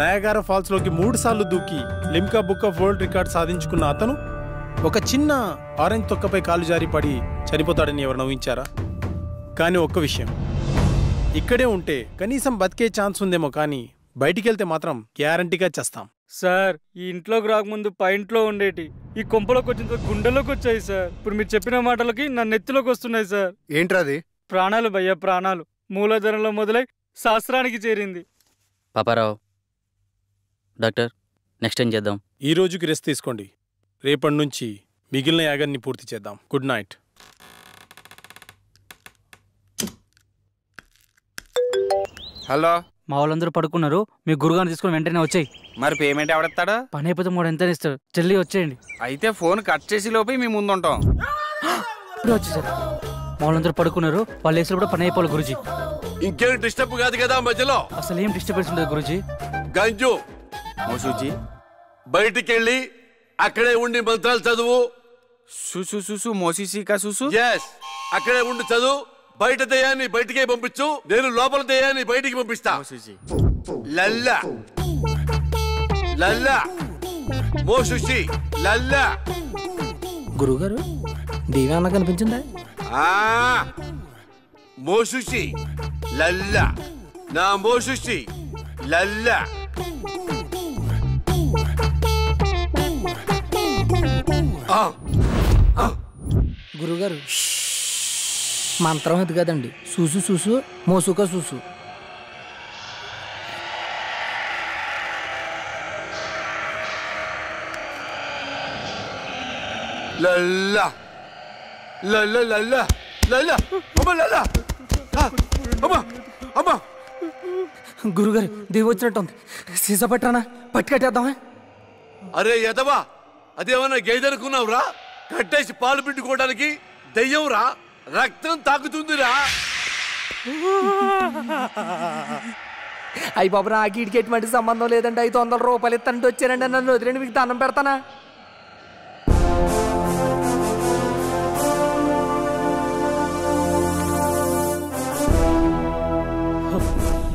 నయాగారా ఫాల్స్లోకి 3 సార్లు దూకి Limca book of world record సాధించుకున్న అతను ఒక చిన్న ఆరెంజ్ తొక్కపై కాలు జారి పడి చనిపోతాడని ఎవరు ఊహించారా? కానీ ఒక్క విషయం, ఇక్కడే ఉంటే కనీసం బతికే ఛాన్స్ ఉందేమో, కానీ బయటికెళ్తే మాత్రం గ్యారంటీగా చేస్తాం. సార్, ఈ ఇంట్లోకి రాకముందు ఇంట్లో ఉండేటి ఈ కొంపలోకి వచ్చిన గుండెలోకి వచ్చాయి సార్. ఇప్పుడు మీరు చెప్పిన మాటలకి నా నెత్తిలోకి వస్తున్నాయి సార్. ఏంట్రాది? ప్రాణాలు భయ్యా, ప్రాణాలు. మూలధనంలో మొదలై శాస్త్రానికి చేరింది. పాపారావు డాక్టర్, నెక్స్ట్ ఏం చేద్దాం? ఈ రోజుకి రెస్ట్ తీసుకోండి. రేపటి నుంచి మిగిలిన యాగాన్ని పూర్తి చేద్దాం. Good night. హలో, మా వాళ్ళందరూ పడుకున్నారు. మీ గురుగారిని తీసుకుని వెంటనే వచ్చాయి. మరి పేమెంట్ ఎవడెత్తాడు? పని అయిపోతే 3 ఎంత ఇస్తాడు. చెల్లి వచ్చేయండి. అయితే ఫోన్ కట్ చేసి లోపే మీ ముందు ఉంటాం. ఇప్పుడు వచ్చేసారు. మా వాళ్ళందరూ పడుకున్నారు. వాళ్ళు వేసినప్పుడు పని అయిపోవాలి గురుజీ. ఇంకేం డిస్టర్బ్ కాదు కదా మధ్యలో? అసలు ఏం డిస్టర్బెన్స్ ఉండదు గురుజీ. గంజు మోసూజీ, బయటికెళ్ళి అక్కడే ఉండి మంత్రాలు చదువు. సుసు సుసు మోసీసీకా సుసు. ఎస్, అక్కడే ఉండి చదువు. బయట దయ్యాన్ని బయటికే పంపించు, నేను లోపల దయ్యాన్ని బయటికి పంపిస్తా. లల్లా లల్లా మోసుషి లల్లా. గురుగారు, దేవాన్న కనిపించిందా? మోసుషి లల్లా, నా మోసుషి లల్లా. గురుగారు, మంత్రం అది కదండి. చూసు చూసు మోసుక చూసు. లల్లా లల్లా లల్లా లల్లా. అమ్మ లల్లా, అమ్మ అమ్మ. గురుగారు, దేవి వచ్చినట్టుంది. సీసా పట్టరానా? పట్టి కట్టేద్దామా? అరే ఎదవా, అదేమన్నా గేదెనుకున్నావురా? కట్టేసి పాలు పిండుకోవడానికి దయ్యంరా. రక్తం తాగుతుందిరా. అయ్యి బాబు నాకు ఇటుకి ఎటువంటి సంబంధం లేదండి. 500 రూపాయలు ఇస్తానంటే వచ్చారండి. నన్ను వదిలేండి, మీకు దండం పెడతానా?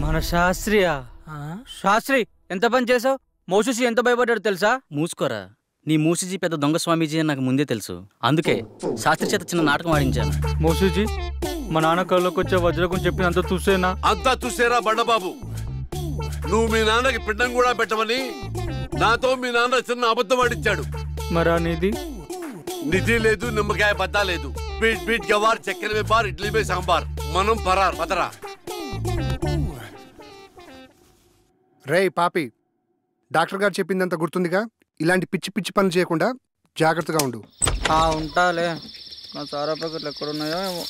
మన శాస్త్రియా? శాస్త్రి ఎంత పని చేసావు? మోసూసి ఎంత భయపడ్డాడు తెలుసా? మూసుకోరా, నీ మూసిజీ పెద్ద దొంగ స్వామీజీ అని నాకు ముందే తెలుసు. అందుకే శాస్త్రి చేత చిన్న నాటకం ఆడించాను. మోసూజీ, మా నాన్న కళ్ళలోకి వచ్చే వజ్రకం చెప్పినంత చూసేనా? అంతా చూసేరా బండబాబు. నువ్వు మీ నాన్నకి పిండం కూడా పెట్టమని నాతో మీ నాన్న చిన్న అబద్ధం ఆడించాడు. మరా నిధి? నిధి లేదు, నిమ్మకాయ బద్దా లేదు. బీట్ బీట్ గవార్, చక్కెర మే బార్, ఇడ్లీ మే సాంబార్. మనం పరార్ పదరా. రేయ్ పాపి, డాక్టర్ గారు చెప్పిందంత గుర్తుందిగా? ఇలాంటి పిచ్చి పిచ్చి పనులు చేయకుండా జాగ్రత్తగా ఉండు. ఉంటాలే. నా సారా ప్యాకెట్లు ఎక్కడున్నాయో ఏమో.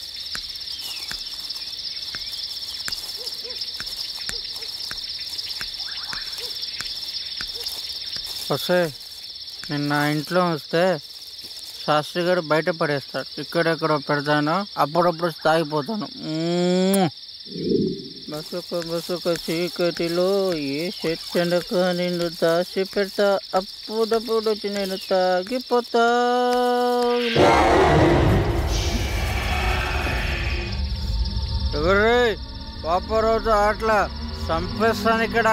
వస్తే నిన్న ఇంట్లో వస్తే శాస్త్రి గారు బయట పడేస్తాడు. ఇక్కడెక్కడ పెడతానో అప్పుడప్పుడు తాగిపోతాను. బసుక చీకటిలో ఏ చెట్టెనక నిన్ను దాచి పెడతా, అప్పుడప్పుడు వచ్చి నేను తాగిపోతా. ఎవరే పాపరోజు అట్లా చంపేస్తాను ఇక్కడ.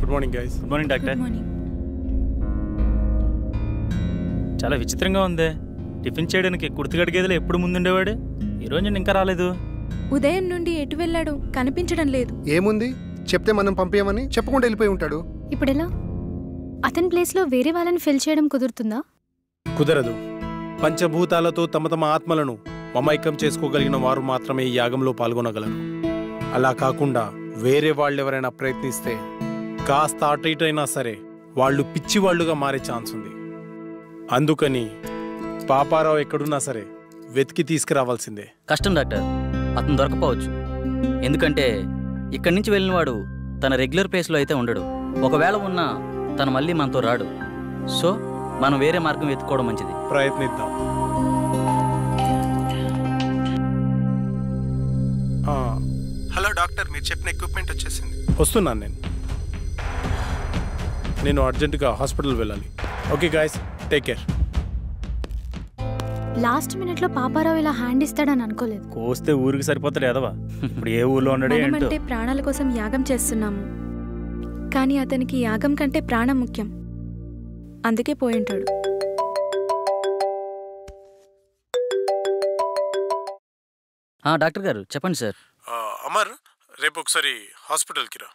Good morning guys. Good morning doctor. చాలా విచిత్రంగా ఉంది. టిఫిన్ చేయడానికి కుర్తిగడి గదిలో ఎప్పుడు ముందుండేవాడు, ఈరోజు నేను ఇంకా రాలేదు. ఉదయం నుండి ఎటు వెళ్ళాడు కనిపించడం లేదు. ఏముంది, చెప్తే మనం పంపేయమని చెప్పకుండా వెళ్ళిపోయి ఉంటాడు. ఇప్పుడెలా? అతని ప్లేస్లో వేరే వాళ్ళని ఫిల్ చేయడం కుదురుతుందా? కుదరదు. పంచభూతాలతో తమ తమ ఆత్మలను మమైకం చేసుకోగలిగిన వారు మాత్రమే ఈ యాగంలో పాల్గొనగలరు. అలా కాకుండా వేరే వాళ్ళు ఎవరైనా ప్రయత్నిస్తే కాస్త అటు ఇటు అయినా సరే వాళ్ళు పిచ్చివాళ్లుగా మారే ఛాన్స్ ఉంది. అందుకని పాపారావు ఎక్కడున్నా సరే వెతికి తీసుకురావాల్సిందే. కష్టం డాక్టర్, అతను దొరకపోవచ్చు. ఎందుకంటే ఇక్కడి నుంచి వెళ్ళినవాడు తన రెగ్యులర్ ప్లేస్లో అయితే ఉండడు. ఒకవేళ ఉన్నా తను మళ్ళీ మనతో రాడు. సో మనం వేరే మార్గం వెతుక్కోవడం మంచిది. ప్రయత్నిద్దాం. హలో డాక్టర్, మీరు చెప్పిన ఎక్విప్మెంట్ వచ్చేసింది. వస్తున్నాను నేను అర్జెంటుగా హాస్పిటల్ వెళ్ళాలి. Okay guys, take care. Last మినిట్లో పాపారావు ఇలా హ్యాండ్ ఇస్తాడని అనుకోలేదు. కోస్తే ఊరికి సరిపోతాడు ఎదవా. ఇప్పుడు ఏ ఊర్లో ఉన్నాడే ఏంటో. మనమంటే ప్రాణాల కోసం యాగం చేస్తున్నాము, కానీ అతనికి యాగం కంటే ప్రాణం ముఖ్యం. అందుకే పోయింటాడు. డాక్టర్ గారు చెప్పండి సార్. అమర్, రేపు ఒకసారి హాస్పిటల్కి రా.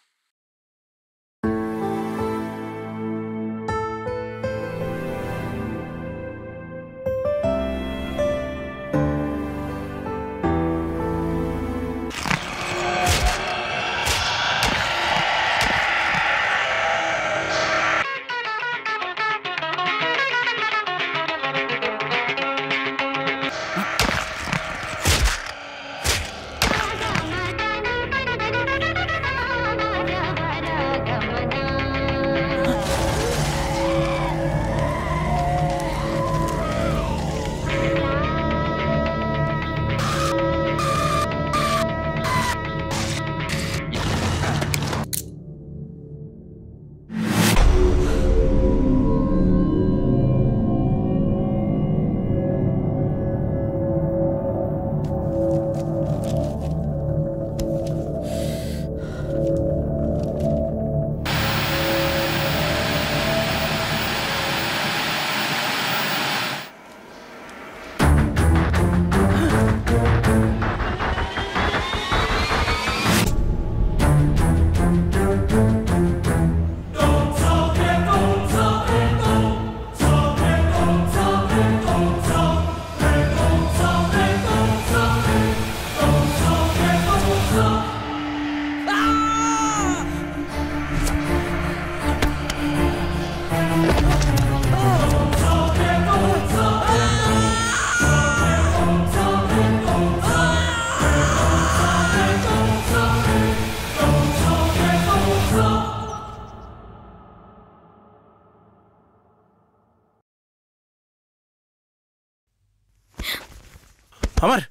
అమర్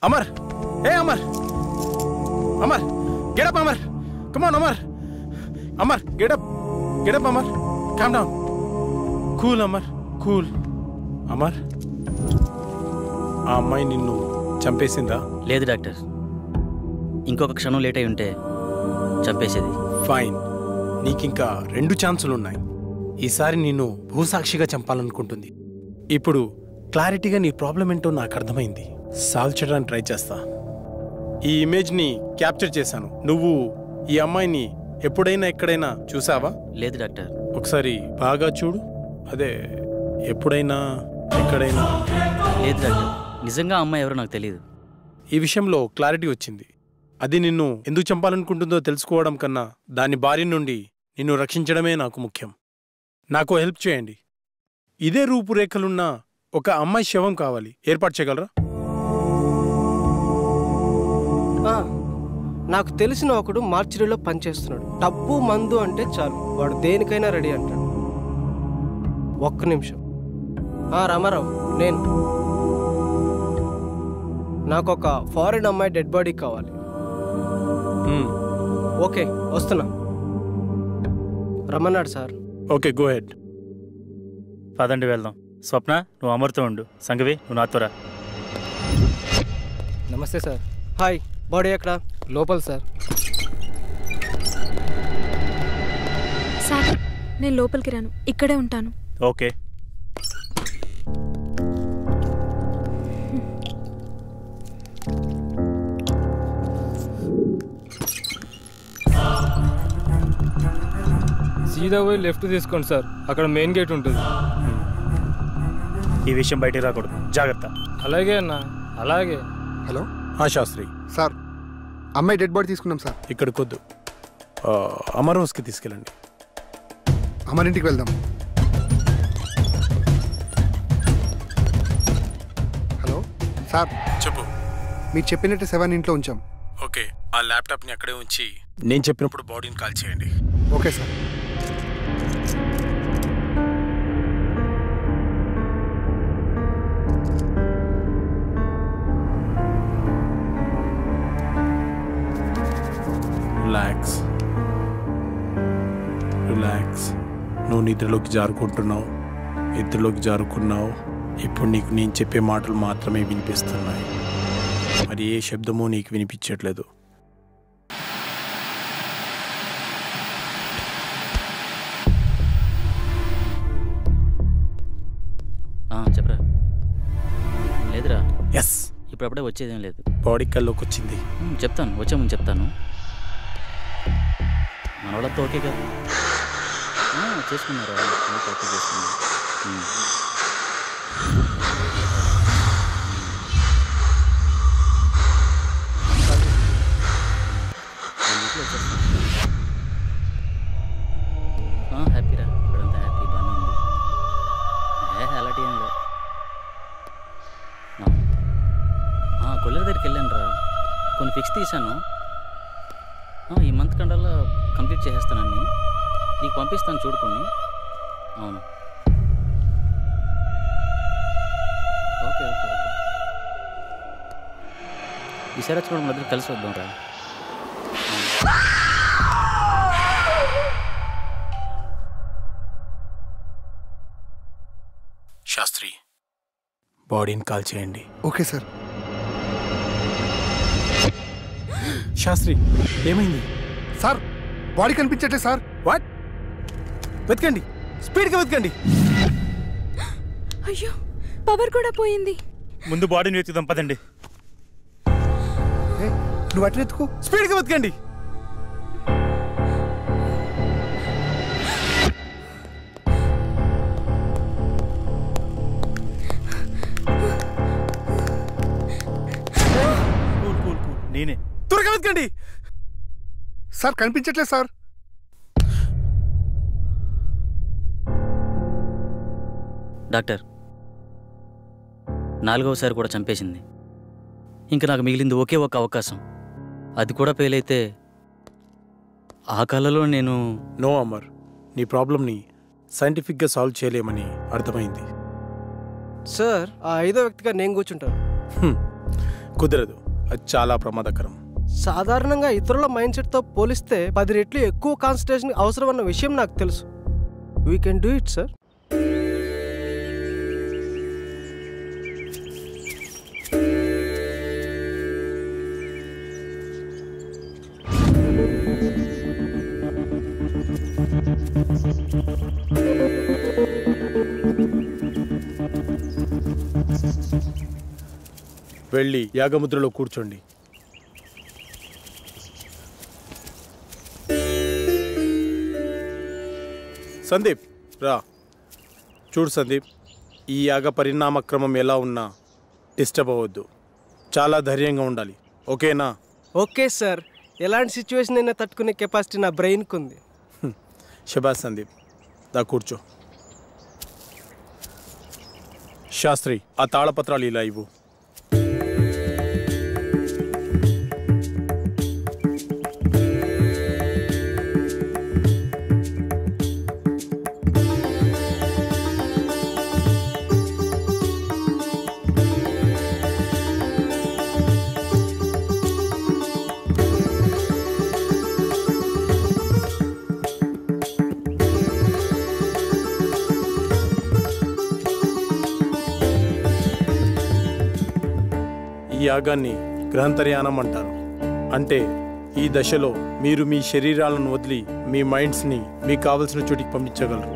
అమర్ ఏ Amar Amar get up Amar come on Amar Amar get up Amar calm down cool Amar cool Amar ఆ అమ్మాయి నిన్ను చంపేసిందా? లేదు డాక్టర్, ఇంకొక క్షణం లేట్ అయి ఉంటే చంపేసేది. ఫైన్, నీకింకా 2 ఛాన్సులు ఉన్నాయి. ఈసారి నిన్ను భూసాక్షిగా చంపాలనుకుంటుంది. ఇప్పుడు క్లారిటీగా నీ ప్రాబ్లం ఏంటో నాకు అర్థమైంది. సాల్వ్ చేయడానికి ట్రై చేస్తా. ఈ ఇమేజ్ని క్యాప్చర్ చేశాను. నువ్వు ఈ అమ్మాయిని ఎప్పుడైనా ఎక్కడైనా చూసావా? లేదు డాక్టర్. ఒకసారి బాగా చూడు. అదే ఎప్పుడైనా ఎక్కడైనా? లేదు డాక్టర్, నిజంగా అమ్మాయి ఎవరో నాకు తెలియదు. ఈ విషయంలో క్లారిటీ వచ్చింది. అది నిన్ను ఎందుకు చంపాలనుకుంటుందో తెలుసుకోవడం కన్నా దాని బారి నుండి నిన్ను రక్షించడమే నాకు ముఖ్యం. నాకు హెల్ప్ చేయండి. ఇదే రూపురేఖలున్న ఒక అమ్మాయి శవం కావాలి. ఏర్పాటు చేయగలరా? నాకు తెలిసిన ఒకడు మార్చిరీలో పనిచేస్తున్నాడు. డబ్బు మందు అంటే చాలు, వాడు దేనికైనా రెడీ అంటాడు. ఒక్క నిమిషం. రామారావు, నేను నాకు ఒక ఫారిన్ అమ్మాయి డెడ్ బాడీ కావాలి. ఓకే, వస్తున్నా. రమ్మన్నాడు సార్. Okay, go head. పదండి వెళ్దాం. స్వప్న, నువ్వు అమర్తో ఉండు. సంగవి, నువ్వు నాతో రా. నమస్తే సార్. హాయ్. బాడీ ఎక్కడ? లోపల సార్. సార్, నేను లోపలికి రాను, ఇక్కడే ఉంటాను. ఓకే. సీదా పోయి లెఫ్ట్ తీసుకోండి సార్, అక్కడ మెయిన్ గేట్ ఉంటుంది. ఈ విషయం బయటికి రాకూడదు, జాగ్రత్త. అలాగే అన్న, అలాగే. హలో శాస్త్రి సార్, అమ్మాయి డెడ్ బాడీ తీసుకున్నాం సార్. ఇక్కడికి వద్దు, అమర్ హౌస్కి తీసుకెళ్ళండి. అమరింటికి వెళ్దాం. హలో సార్, చెప్పు. మీరు చెప్పినట్టు 7 ఇంట్లో ఉంచాం. ఓకే, ఆ ల్యాప్టాప్ని అక్కడే ఉంచి నేను చెప్పినప్పుడు బాడీని కాల్ చేయండి. Okay sir. Relax relax. నువ్వు నిద్రలోకి జారుకుంటున్నావు. ఇప్పుడు నీకు నేను చెప్పే మాటలు మాత్రమే వినిపిస్తున్నాయి. మరి ఏ శబ్దమూ నీకు వినిపించట్లేదు. చెప్పరా? లేదురా. ఎస్, ఇప్పుడప్పుడే వచ్చేదేం లేదు. బాడీ కల్లోకి వచ్చింది. చెప్తాను, వచ్చే ముందు చెప్తాను. మన వాళ్ళతో ఓకే కదా? చేసుకున్నారా? ఓకే, చేసుకున్నారు. హ్యాపీరా, ఇప్పుడంతా హ్యాపీ, బాగానే ఉంది. అలాంటి ఏం లేదు. కొల్లెర దగ్గరికి వెళ్ళాను రా, కొన్ని ఫిక్స్ తీశాను. ఈ మంత్ కండల్లా కంప్లీట్ చేసేస్తానని నీకు పంపిస్తాను, చూడుకొని. అవును, ఓకే ఓకే ఓకే. ఈసారి వచ్చినప్పుడు మన దగ్గర కలిసి వద్దాం రా. శాస్త్రి, బాడీని కాల్ చేయండి. Okay sir. శాస్త్రి, ఏమైంది సార్? బాడీ కనిపించట్లేదు సార్. వాట్? వెతకండి, స్పీడ్గా వెతకండి. అయ్యో, పవర్ కూడా పోయింది. ముందు బాడీని వెతుకుదాం, పదండి. నువ్వు అటు వెతుకు, స్పీడ్గా వెతకండి. నేనే. త్వరగా వెతకండి సార్. కనిపించట్లేదు సార్. డాక్టర్, 4వసారి కూడా చంపేసింది. ఇంకా నాకు మిగిలింది ఒకే ఒక అవకాశం. అది కూడా ఫెయిల్ అయితే ఆ కళలో నేను... నో అమర్, నీ ప్రాబ్లంని సైంటిఫిక్గా సాల్వ్ చేయలేమని అర్థమైంది. సార్, ఆ 5వ వ్యక్తిగా నేను కూర్చుంటాను. కుదరదు, అది చాలా ప్రమాదకరం. సాధారణంగా ఇతరుల మైండ్ సెట్తో పోలిస్తే 10 రెట్లు ఎక్కువ కాన్సన్ట్రేషన్ అవసరం అన్న విషయం నాకు తెలుసు. We can do it sir. వెళ్ళి యాగముద్రలో కూర్చోండి. సందీప్ రా. చూడు సందీప్, ఈ యాగ పరిణామక్రమం ఎలా ఉన్నా డిస్టర్బ్ అవ్వద్దు. చాలా ధైర్యంగా ఉండాలి, ఓకేనా? Okay sir. ఎలాంటి సిచ్యువేషన్ అయినా తట్టుకునే కెపాసిటీ నా బ్రెయిన్కి ఉంది. శబాష్ సందీప్, దా కూర్చో. శాస్త్రి, ఆ తాళపత్రాలు ఇలా ఇవ్వు. ఈ యాగాన్ని గ్రహంతర్యానం అంటారు. అంటే ఈ దశలో మీరు మీ శరీరాలను వదిలి మీ మైండ్స్ని మీకు కావలసిన చోటికి పంపించగలరు.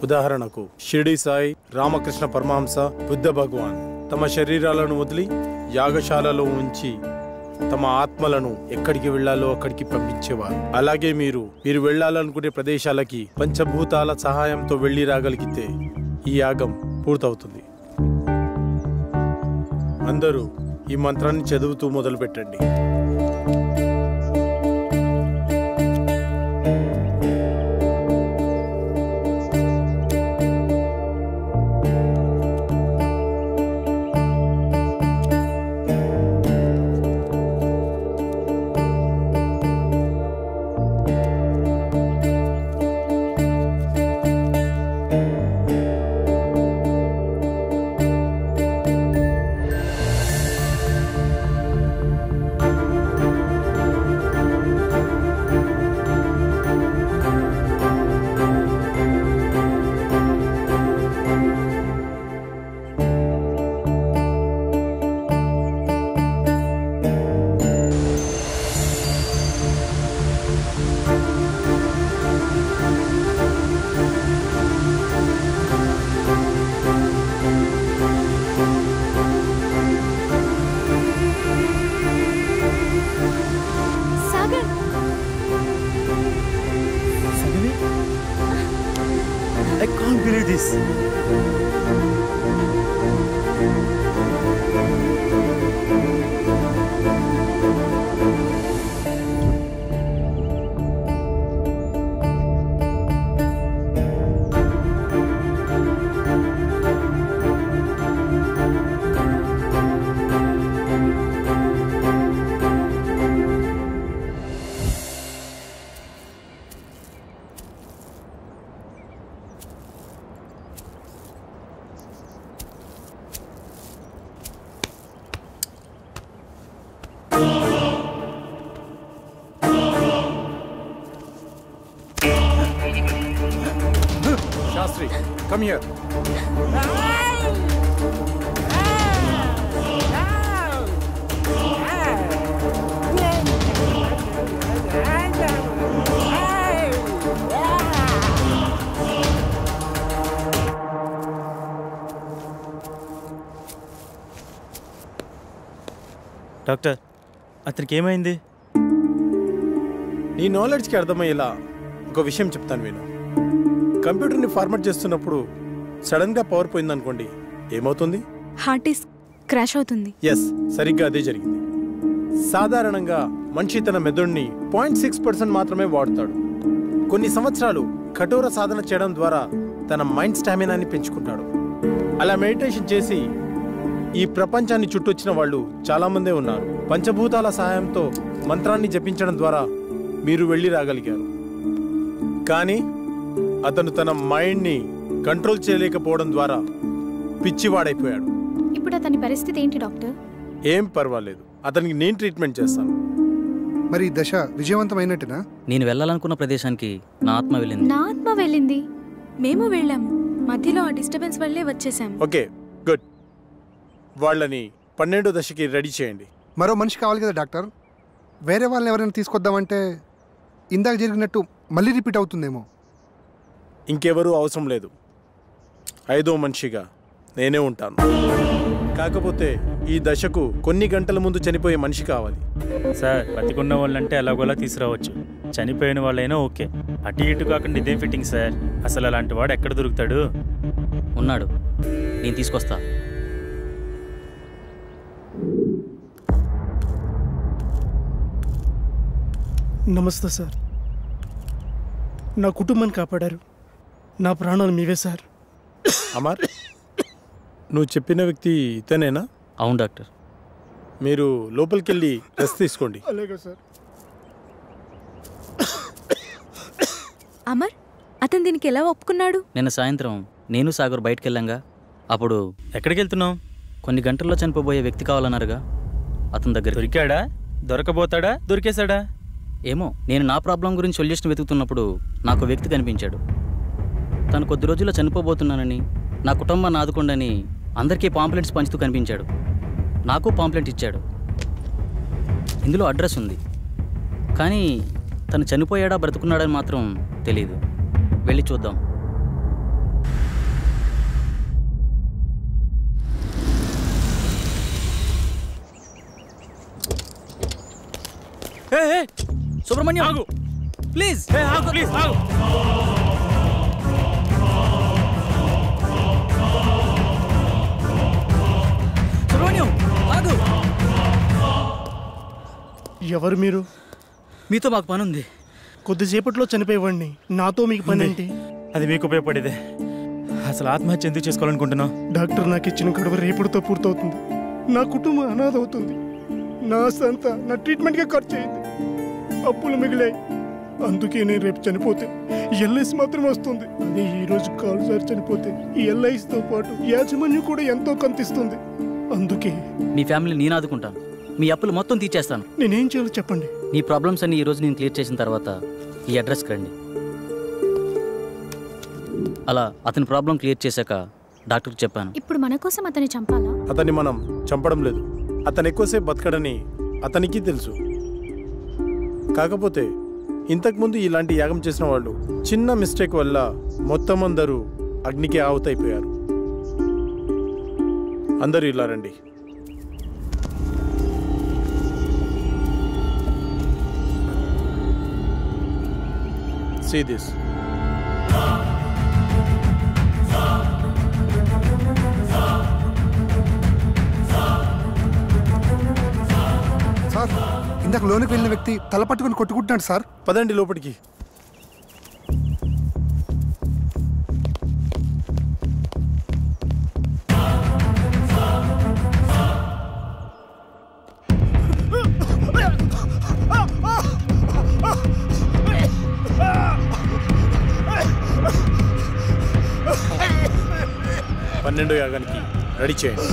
ఉదాహరణకు షిరిడి సాయి, రామకృష్ణ పరమహంస, బుద్ధ భగవాన్ తమ శరీరాలను వదిలి యాగశాలలో ఉంచి తమ ఆత్మలను ఎక్కడికి వెళ్లాలో అక్కడికి పంపించేవారు. అలాగే మీరు వెళ్లాలనుకునే ప్రదేశాలకి పంచభూతాల సహాయంతో వెళ్లి రాగలిగితే ఈ యాగం పూర్తవుతుంది. అందరూ ఈ మంత్రాన్ని చదువుతూ మొదలు పెట్టండి. I can't believe this. Shastri, come here. Doctor, అతనికి ఏమైంది? నీ నాలెడ్జ్కి అర్థమయ్యేలా ఒక విషయం చెప్తాను విను. కంప్యూటర్ని ఫార్మాట్ చేస్తున్నప్పుడు సడన్గా పవర్ పోయిందనుకోండి, ఏమవుతుంది? హార్డ్ డిస్క్ క్రాష్ అవుతుంది. ఎస్, సరిగ్గా అదే జరిగింది. సాధారణంగా మనిషి తన మెదడుని 0.6% మాత్రమే వాడుతాడు. కొన్ని సంవత్సరాలు కఠోర సాధన చేయడం ద్వారా తన మైండ్ స్టామినాని పెంచుకుంటాడు. అలా మెడిటేషన్ చేసి ఈ ప్రపంచాన్ని చుట్టొచ్చిన వాళ్ళు చాలామందే ఉన్నారు. పంచభూతాల సహాయంతో మంత్రాన్ని జపించడం ద్వారా మీరు వెళ్ళి రాగలిగారు. కానీ అతను తన మైండ్ని కంట్రోల్ చేయలేకపోవడం ద్వారా పిచ్చివాడైపోయాడు. ఇప్పుడు అతని పరిస్థితి ఏంటి డాక్టర్? ఏం పర్వాలేదు, అతనికి నేను ట్రీట్మెంట్ చేస్తాను. మరి ఈ దశ విజయవంతమైనట్టునా? నేను వెళ్ళాలనుకున్న ప్రదేశానికి నా ఆత్మ వెళ్ళింది. నా ఆత్మ వెళ్ళింది. మేము వెళ్ళాము, మధ్యలో ఆ డిస్టర్బెన్స్ వల్లే వచ్చేసాం. Okay good. వాళ్ళని 12వ దశకి రెడీ చేయండి. మరో మనిషి కావాలి కదా డాక్టర్. వేరే వాళ్ళని ఎవరైనా తీసుకొద్దామంటే ఇందాక జరిగినట్టు మళ్ళీ రిపీట్ అవుతుందేమో. ఇంకెవరూ అవసరం లేదు. 5వ మనిషిగా నేనే ఉంటాను. కాకపోతే ఈ దశకు కొన్ని గంటల ముందు చనిపోయే మనిషి కావాలి. సార్, బతికున్న వాళ్ళంటే ఎలాగోలా తీసుకురావచ్చు, చనిపోయిన వాళ్ళైనా ఓకే. అటు ఇటు కాకుండా ఇదేం ఫిట్టింగ్ సార్? అసలు అలాంటి వాడు ఎక్కడ దొరుకుతాడు? ఉన్నాడు, నేను తీసుకొస్తా. నమస్తే సార్. నా కుటుంబాన్ని కాపాడారు. నా ప్రాణాలు మీవే సార్. అమర్, నువ్వు చెప్పిన వ్యక్తి ఇతనేనా? అవును డాక్టర్. మీరు లోపలికి వెళ్ళి రెస్ట్ తీసుకోండి. అలాగే సార్. అమర్, అతను దీనికి ఎలా ఒప్పుకున్నాడు? నిన్న సాయంత్రం నేను సాగర్ బయటకు వెళ్ళాంగా. అప్పుడు ఎక్కడికి వెళ్తున్నావు? కొన్ని గంటల్లో చనిపోబోయే వ్యక్తి కావాలన్నారుగా, అతని దగ్గర. దొరికాడా? దొరకబోతాడా? దొరికేశాడా? ఏమో, నేను నా ప్రాబ్లం గురించి సొల్యూషన్ వెతుకుతున్నప్పుడు నాకు వ్యక్తి కనిపించాడు. తను కొద్ది రోజుల్లో చనిపోబోతున్నానని, నా కుటుంబాన్ని ఆదుకోండని అందరికీ పాంప్లెట్స్ పంచుతూ కనిపించాడు. నాకు పాంప్లెట్ ఇచ్చాడు. ఇందులో అడ్రస్ ఉంది, కానీ తను చనిపోయాడా బ్రతుకున్నాడని మాత్రం తెలీదు. వెళ్ళి చూద్దాం. సుబ్రహ్మణ్యం, ఆగు ప్లీజ్. ప్లీజ్ ఆగు. సుబ్రహ్మణ్యం, ఆగు. ఎవరు మీరు? మీతో మాకు పని ఉంది. కొద్దిసేపట్లో చనిపోయేవాడిని, నాతో మీకు పని ఏంటి? అది మీకు ఉపయోగపడేదే. అసలు ఆత్మహత్య ఎందుకు చేసుకోవాలనుకుంటున్నావు? డాక్టర్ నాకు ఇచ్చిన గడువు రేపుడుతో పూర్తవుతుంది. నా కుటుంబం అనాథ అవుతుంది. నా సంత నా ట్రీట్మెంట్గా ఖర్చు అయింది. అప్పులు మిగిలాయి. అందుకే నేను రేపు చనిపోతే ఎల్ఐసి మాత్రం వస్తుంది. అదే ఈరోజు కాలు సార్ చనిపోతే ఈ ఎల్ఐసితో పాటు యాజమాన్యం కూడా ఎంతో కంతిస్తుంది. అందుకే మీ ఫ్యామిలీ నేను ఆదుకుంటాను. మీ అప్పులు మొత్తం తీర్చేస్తాను. నేనేం చేయాలో చెప్పండి. మీ ప్రాబ్లమ్స్ అన్ని ఈరోజు నేను క్లియర్ చేసిన తర్వాత ఈ అడ్రస్కి రండి. అలా అతని ప్రాబ్లం క్లియర్ చేశాక డాక్టర్కి చెప్పాను. ఇప్పుడు మన కోసం అతన్ని చంపాలా? అతన్ని మనం చంపడం లేదు. అతను ఎక్కువసేపు బతకడని అతనికి తెలుసు. కాకపోతే ఇంతకుముందు ఇలాంటి యాగం చేసిన వాళ్ళు చిన్న మిస్టేక్ వల్ల మొత్తం అందరూ అగ్నికి ఆహుతైపోయారు. అందరూ ఇలా రండి. See this. సార్, ఇందాక లోనికి వెళ్ళిన వ్యక్తి తల పట్టుకుని కొట్టుకుంటున్నాడు సార్. పదండి లోపలికి. పన్నెండో యాగానికి రెడీ చేయండి.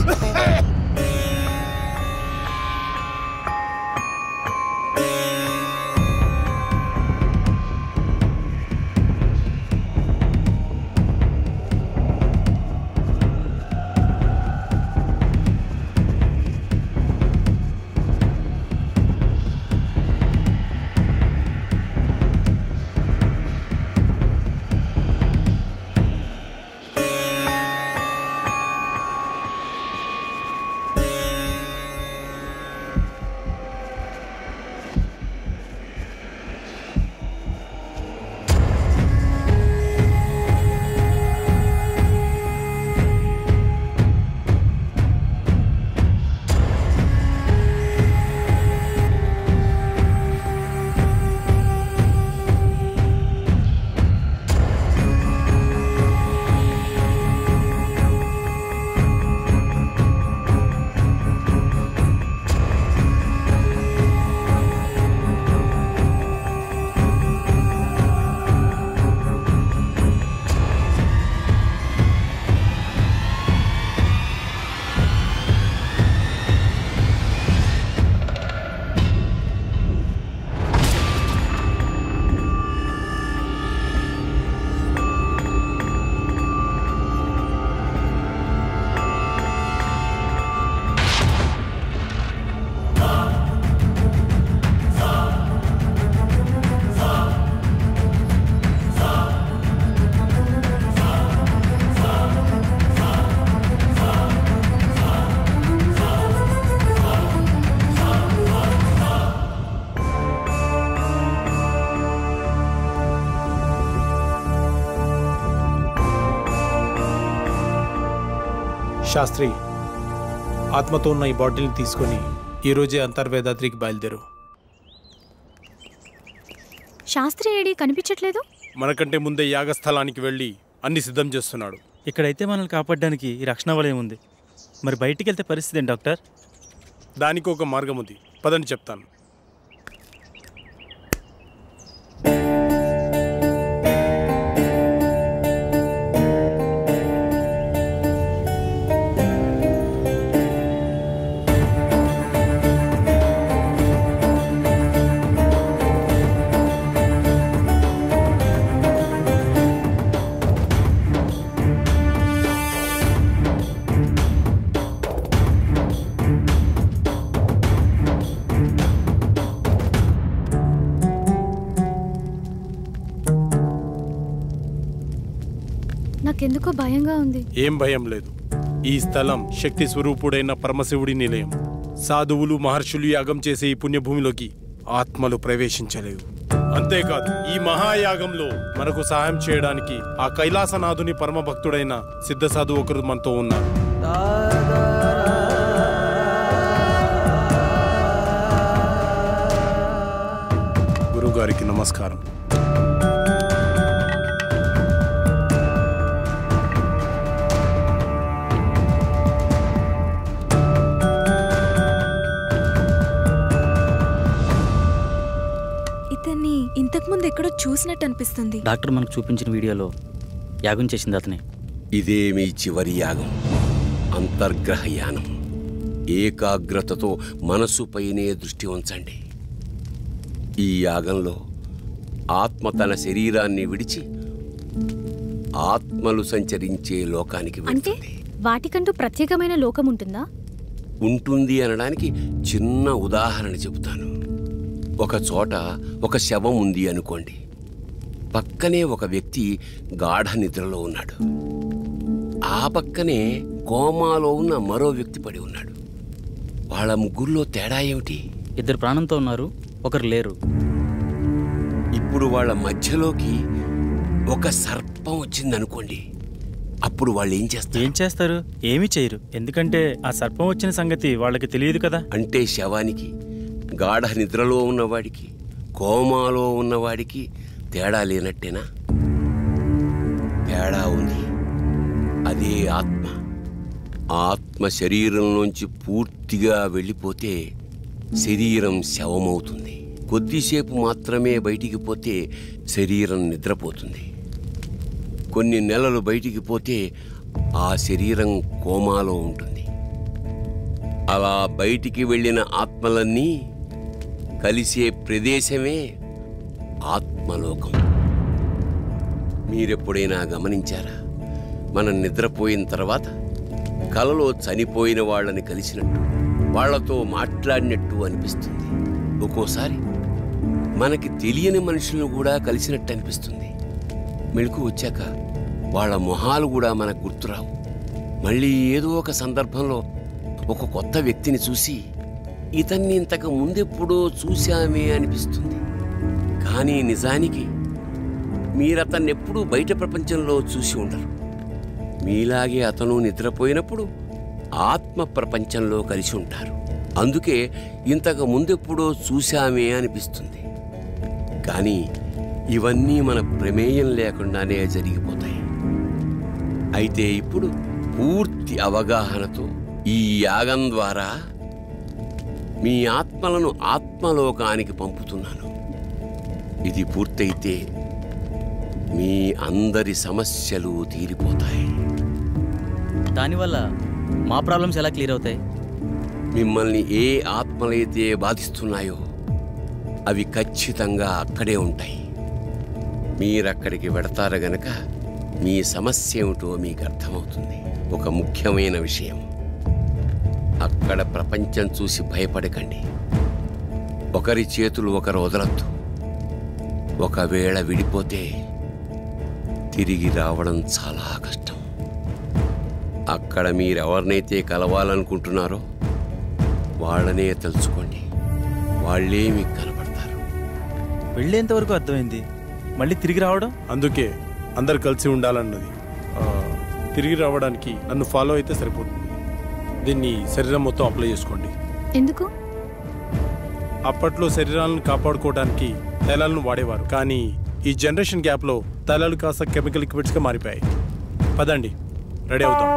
శాస్త్రి, ఆత్మతో ఉన్న ఈ బాటిల్ని తీసుకొని ఈరోజే అంతర్వేదాద్రికి బయలుదేరు. శాస్త్రి ఏడి కనిపించట్లేదు. మనకంటే ముందే యాగస్థలానికి వెళ్ళి అన్ని సిద్ధం చేస్తున్నాడు. ఇక్కడైతే మనల్ని కాపాడడానికి ఈ రక్షణ వలయం ఉంది. మరి బయటికి వెళ్తే పరిస్థితి ఏంటి డాక్టర్? దానికి ఒక మార్గం ఉంది, పదని చెప్తాను. నాకెందుకో భయంగా ఉంది. ఏం భయం లేదు. ఈ స్థలం శక్తి స్వరూపుడైన పరమశివుడి నిలయం. సాధువులు మహర్షులు యాగం చేసే ఈ పుణ్యభూమిలోకి ఆత్మలు ప్రవేశించలేవు. అంతేకాదు, ఈ మహాయాగంలో మనకు సహాయం చేయడానికి ఆ కైలాసనాథుని పరమ భక్తుడైన సిద్ధ సాధువు ఒకరు మనతో ఉన్నారు. గురువుగారికి నమస్కారం. ఇతన్ని ఇంతకుముందు ఎక్కడో చూసినట్టు అనిపిస్తుంది. డాక్టర్ మనకు చూపించిన వీడియోలో యాగం చేసింది అతనే. ఇదే మీ చివరి యాగం, అంతర్గ్రహ యానం. ఏకాగ్రతతో మనసుపైనే దృష్టి ఉంచండి. ఈ యాగంలో ఆత్మ తన శరీరాన్ని విడిచి ఆత్మలు సంచరించే లోకానికి అంటే వాటికంటూ ప్రత్యేకమైన లోకం ఉంటుందా? ఉంటుంది అనడానికి చిన్న ఉదాహరణ చెబుతాను. ఒక చోట ఒక శవం ఉంది అనుకోండి. పక్కనే ఒక వ్యక్తి గాఢ నిద్రలో ఉన్నాడు. ఆ పక్కనే కోమాలో ఉన్న మరో వ్యక్తి పడి ఉన్నాడు. వాళ్ళ ముగ్గురులో తేడా ఏమిటి? ఇద్దరు ప్రాణంతో ఉన్నారు, ఒకరు లేరు. ఇప్పుడు వాళ్ళ మధ్యలోకి ఒక సర్పం వచ్చిందనుకోండి. అప్పుడు వాళ్ళు ఏం చేస్తారు? ఏమీ చేయరు. ఎందుకంటే ఆ సర్పం వచ్చిన సంగతి వాళ్ళకి తెలియదు కదా. అంటే శవానికి, గాఢ నిద్రలో ఉన్నవాడికి, కోమాలో ఉన్నవాడికి తేడా లేనట్టేనా? తేడా ఉంది. అదే ఆత్మ. ఆత్మ శరీరంలోంచి పూర్తిగా వెళ్ళిపోతే శరీరం శవమవుతుంది. కొద్దిసేపు మాత్రమే బయటికి పోతే శరీరం నిద్రపోతుంది. కొన్ని నెలలు బయటికి పోతే ఆ శరీరం కోమాలో ఉంటుంది. అలా బయటికి వెళ్ళిన ఆత్మలన్నీ కలిసే ప్రదేశమే ఆత్మలోకం. మీరెప్పుడైనా గమనించారా? మనం నిద్రపోయిన తర్వాత కలలో చనిపోయిన వాళ్ళని కలిసినట్టు, వాళ్లతో మాట్లాడినట్టు అనిపిస్తుంది. ఒక్కోసారి మనకి తెలియని మనుషులను కూడా కలిసినట్టు అనిపిస్తుంది. మెలకు వచ్చాక వాళ్ళ మొహాలు కూడా మనకు గుర్తురావు. మళ్ళీ ఏదో ఒక సందర్భంలో ఒక కొత్త వ్యక్తిని చూసి ఇతన్ని ఇంతకు ముందెప్పుడో చూశామే అనిపిస్తుంది. కానీ నిజానికి మీరతన్ని ఎప్పుడూ బయట ప్రపంచంలో చూసి ఉండరు. మీలాగే అతను నిద్రపోయినప్పుడు ఆత్మ ప్రపంచంలో కలిసి ఉంటారు. అందుకే ఇంతకు ముందెప్పుడో చూశామే అనిపిస్తుంది. కానీ ఇవన్నీ మన ప్రమేయం లేకుండానే జరిగిపోతాయి. అయితే ఇప్పుడు పూర్తి అవగాహనతో ఈ యాగం ద్వారా మీ ఆత్మలను ఆత్మలోకానికి పంపుతున్నాను. ఇది పూర్తయితే మీ అందరి సమస్యలు తీరిపోతాయి. దానివల్ల మా ప్రాబ్లమ్స్ ఎలా క్లియర్ అవుతాయి? మిమ్మల్ని ఏ ఆత్మలైతే బాధిస్తున్నాయో అవి ఖచ్చితంగా అక్కడే ఉంటాయి. మీరక్కడికి వెడతారు గనక మీ సమస్య ఏమిటో మీకు అర్థమవుతుంది. ఒక ముఖ్యమైన విషయం, అక్కడ ప్రపంచం చూసి భయపడకండి. ఒకరి చేతులు ఒకరు వదలొద్దు. ఒకవేళ విడిపోతే తిరిగి రావడం చాలా కష్టం. అక్కడ మీరెవరినైతే కలవాలనుకుంటున్నారో వాళ్ళనే తలుచుకోండి. వాళ్ళే మీకు కనపడతారు. వెళ్ళేంతవరకు అర్థమైంది, మళ్ళీ తిరిగి రావడం. అందుకే అందరు కలిసి ఉండాలన్నది. తిరిగి రావడానికి నన్ను ఫాలో అయితే సరిపోతుంది. దీన్ని శరీరం మొత్తం అప్లై చేసుకోండి. ఎందుకు? అప్పట్లో శరీరాలను కాపాడుకోవడానికి తైలాలను వాడేవారు, కానీ ఈ జనరేషన్ గ్యాప్లో తైలాలు కాస్త కెమికల్ లిక్విడ్స్గా మారిపోయాయి. పదండి, రెడీ అవుతాం.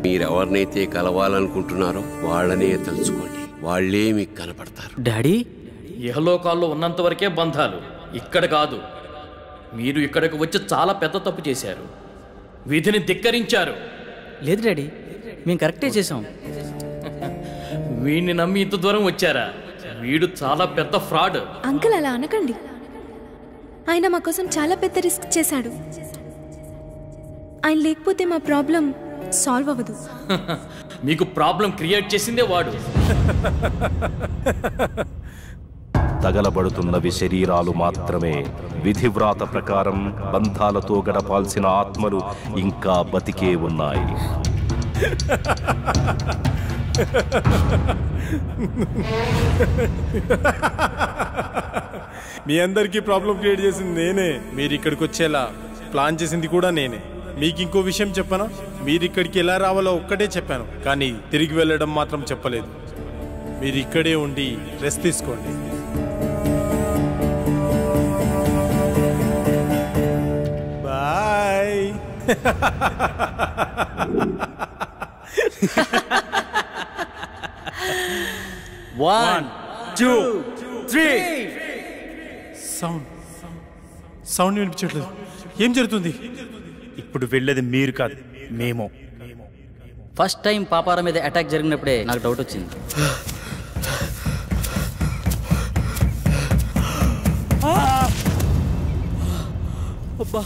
మీరెవరినైతే కలవాలనుకుంటున్నారో వాళ్ళనే తలుచుకోండి, వాళ్ళే మీకు కనపడతారు. డాడీ, ఇహలోకాల్లో ఉన్నంత వరకే బంధాలు, ఇక్కడ కాదు. మీరు ఇక్కడికి వచ్చి చాలా పెద్ద తప్పు చేశారు, విధిని ధిక్కరించారు. లేదు డాడీ, మేము కరెక్టే చేసాం. వీడిని నమ్మి ఇంత దూరం వచ్చారా? వీడు చాలా పెద్ద ఫ్రాడ్. అంకుల్ అలా అనకండి, ఆయన మా కోసం చాలా పెద్ద రిస్క్ చేశాడు. ఆయన లేకపోతే మా ప్రాబ్లం సాల్వ్ అవ్వదు. మీకు ప్రాబ్లం క్రియేట్ చేసిందే వాడు. తగలబడుతున్నవి శరీరాలు మాత్రమే. విధివ్రాత ప్రకారం బంధాలతో గడపాల్సిన ఆత్మలు ఇంకా బతికే ఉన్నాయి. మీ అందరికీ ప్రాబ్లం క్రియేట్ చేసింది నేనే. మీరు ఇక్కడికి వచ్చేలా ప్లాన్ చేసింది కూడా నేనే. మీకు ఇంకో విషయం చెప్పనా? మీరు ఇక్కడికి ఎలా రావాలో ఒక్కటే చెప్పాను, కానీ తిరిగి వెళ్ళడం మాత్రం చెప్పలేదు. మీరు ఇక్కడే ఉండి రెస్ట్ తీసుకోండి. Bye. One, two, three. Sound వినిపించట్లేదు. ఏం జరుగుతుంది? ఇప్పుడు వెళ్ళేది మీరు కాదు, మేము. ఫస్ట్ టైం పాపారా మీద అటాక్ జరిగినప్పుడే నాకు డౌట్ వచ్చింది. అబ్బా,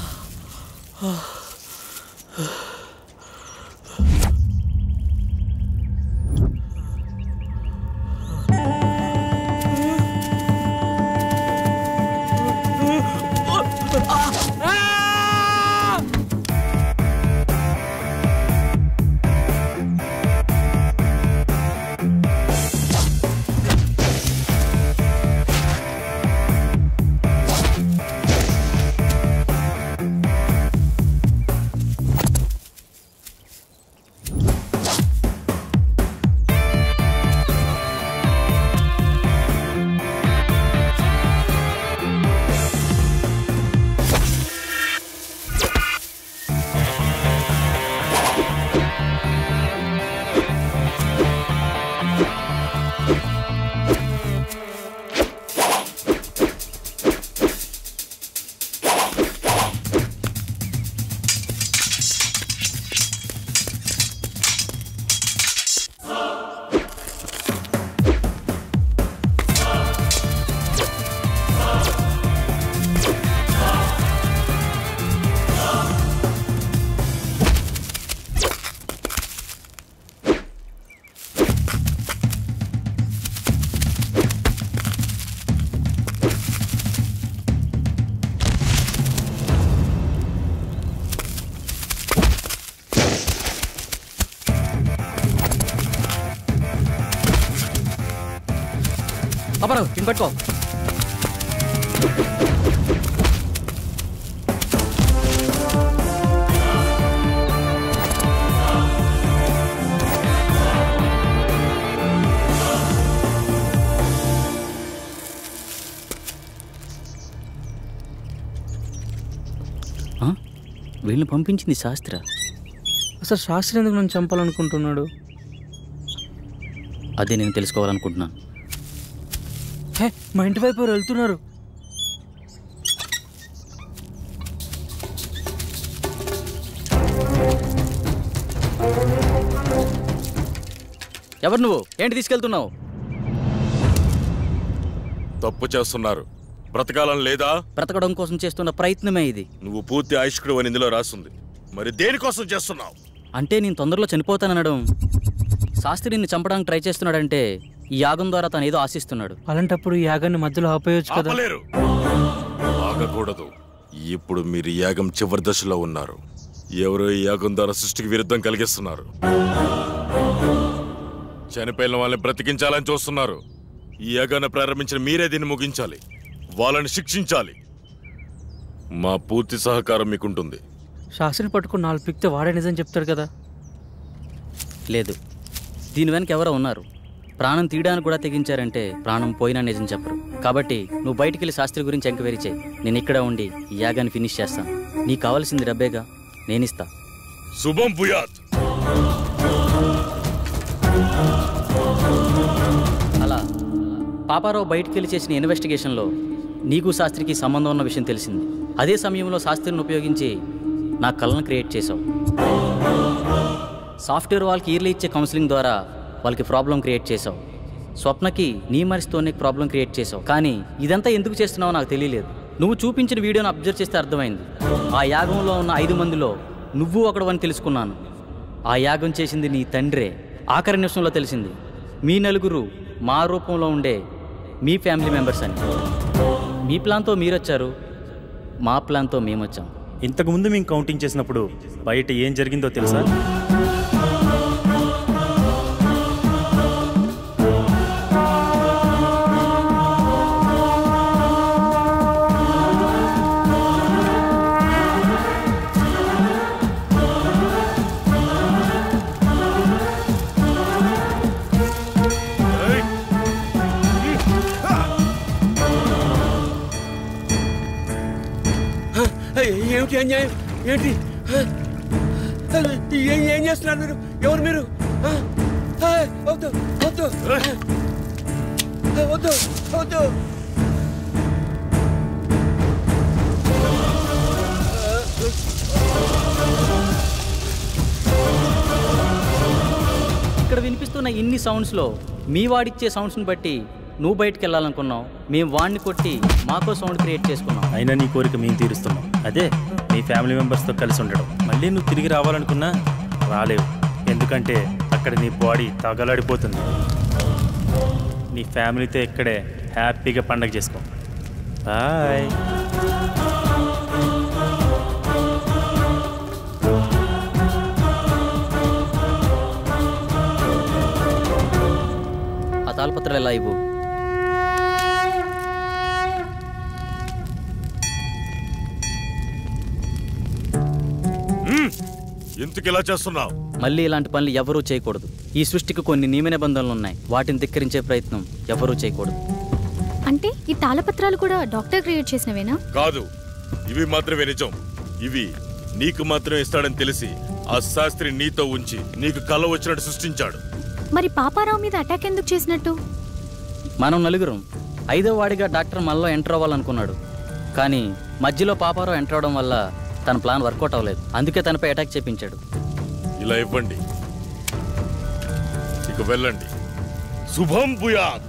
పాపారావు, దీన్ని పట్టుకో. వీళ్ళని పంపించింది శాస్త్ర. అసలు శాస్త్రి ఎందుకు నన్ను చంపాలనుకుంటున్నాడు? అదే నేను తెలుసుకోవాలనుకుంటున్నాను. హే, మా ఇంటి వైపు ఎవరు వెళ్తున్నారు. ఎవరు నువ్వు? ఏంటి తీసుకెళ్తున్నావు? తప్పు చేస్తున్నారు. బ్రతకాలని లేదా? బ్రతకడం కోసం చేస్తున్న ప్రయత్నమే ఇది. నువ్వు పూర్తి ఆయుష్కుడు అని ఇందులో రాస్తుంది. మరి దేనికోసం చేస్తున్నావు? అంటే నేను తొందరలో చనిపోతాననడం. శాస్త్రిని చంపడానికి ట్రై చేస్తున్నాడంటే ఈ యాగం ద్వారా తను ఏదో ఆశిస్తున్నాడు. అలాంటప్పుడు ఈ యాగాన్ని మధ్యలో ఆపేయొచ్చు కదా. ఆగకూడదు. ఇప్పుడు మీరు యాగం చివరి దశలో ఉన్నారు. ఎవరో ఈ యాగం ద్వారా సృష్టికి విరుద్ధం కలిగిస్తున్నారు. చనిపోయిన వాళ్ళని బ్రతికించాలని చూస్తున్నారు. ఈ యాగాన్ని ప్రారంభించిన మీరే దీన్ని ముగించాలి. వాళ్ళని శిక్షించాలి. మా పూర్తి సహకారం మీకుంటుంది. శాస్త్రిని పట్టుకుని 4 పిక్తే వాడే నిజం చెప్తాడు కదా. లేదు, దీని వెనక ఎవరో ఉన్నారు. ప్రాణం తీయడానికి కూడా తెగించారంటే ప్రాణం పోయినా నిజం చెప్పరు. కాబట్టి నువ్వు బయటికి వెళ్ళి శాస్త్రి గురించి ఎంక్వైరీ చేయి. నేను ఇక్కడ ఉండి ఈ యాగాన్ని ఫినిష్ చేస్తాను. నీకు కావాల్సింది డబ్బేగా, నేనిస్తా. శుభం భూయాత్. అలా పాపారావు బయటికి వెళ్ళి చేసిన ఇన్వెస్టిగేషన్లో నీకు శాస్త్రికి సంబంధం ఉన్న విషయం తెలిసింది. అదే సమయంలో శాస్త్రిని ఉపయోగించి నా కళను క్రియేట్ చేసావు. సాఫ్ట్వేర్ వాళ్ళకి ఇయర్లీ ఇచ్చే కౌన్సిలింగ్ ద్వారా వాళ్ళకి ప్రాబ్లం క్రియేట్ చేసావు. స్వప్నకి నీ మరిస్తోనే ప్రాబ్లం క్రియేట్ చేసావు. కానీ ఇదంతా ఎందుకు చేస్తున్నావో నాకు తెలియలేదు. నువ్వు చూపించిన వీడియోని అబ్జర్వ్ చేస్తే అర్థమైంది. ఆ యాగంలో ఉన్న 5 మందిలో నువ్వు ఒకడవని తెలుసుకున్నాను. ఆ యాగం చేసింది నీ తండ్రే. ఆఖరి నిమిషంలో తెలిసింది మీ నలుగురు మా రూపంలో ఉండే మీ ఫ్యామిలీ మెంబర్స్ అని. మీ ప్లాన్తో మీరొచ్చారు, మా ప్లాన్తో మేమొచ్చాం. ఇంతకుముందు మేము కౌంటింగ్ చేసినప్పుడు బయట ఏం జరిగిందో తెలుసా? ఏమిటి అన్యాయం? ఏంటి ఏం చేస్తున్నారు మీరు? ఎవరు మీరు? వద్దు వద్దు వద్దు వద్దు. ఇక్కడ వినిపిస్తున్న ఇన్ని సౌండ్స్లో మీ వాడిచ్చే సౌండ్స్ని బట్టి నువ్వు బయటికి వెళ్ళాలనుకున్నావు. మేము వాడిని కొట్టి మాకో సౌండ్ క్రియేట్ చేసుకున్నాం. అయినా నీ కోరిక మేము తీరుస్తున్నాం. అదే నీ ఫ్యామిలీ మెంబర్స్తో కలిసి ఉండడం. మళ్ళీ నువ్వు తిరిగి రావాలనుకున్నా రాలేవు. ఎందుకంటే అక్కడ నీ బాడీ తగలాడిపోతుంది. నీ ఫ్యామిలీతో ఇక్కడే హ్యాపీగా పండగ చేసుకో. బాయ్. ఆ తాళపత్రాలు ఎలా ఇవ్వు. ఎందుకు ఇలా చేస్తున్నావు? మళ్ళీ ఇలాంటి పనులు ఎవరూ చేయకూడదు. ఈ సృష్టికి కొన్ని నియమ నిబంధనలు ఉన్నాయి. వాటిని ధిక్కరించే ప్రయత్నం ఎవరూ చేయకూడదు. అంటే ఈ తాళపత్రాలు కూడా డాక్టర్ క్రియేట్ చేసినవేనా? కాదు, ఇవి మాత్రమే నిజం. ఇవి నీకు మాత్రమే ఇస్తాడని తెలిసి ఆ శాస్త్రి నీతో ఉంచి నీకు కళ వచ్చినట్టు సృష్టించాడు. మరి పాపారావు మీద అటాక్ ఎందుకు చేసినట్టు? మనం నలుగురం 5వ వాడిగా డాక్టర్ మనలో ఎంటర్ అవ్వాలనుకున్నాడు. కానీ మధ్యలో పాపారావు ఎంటర్ అవడం వల్ల తన ప్లాన్ వర్కౌట్ అవ్వలేదు. అందుకే తనపై అటాక్ చేపించాడు. ఇలా ఇవ్వండి, ఇక వెళ్ళండి. శుభం భూయాత్.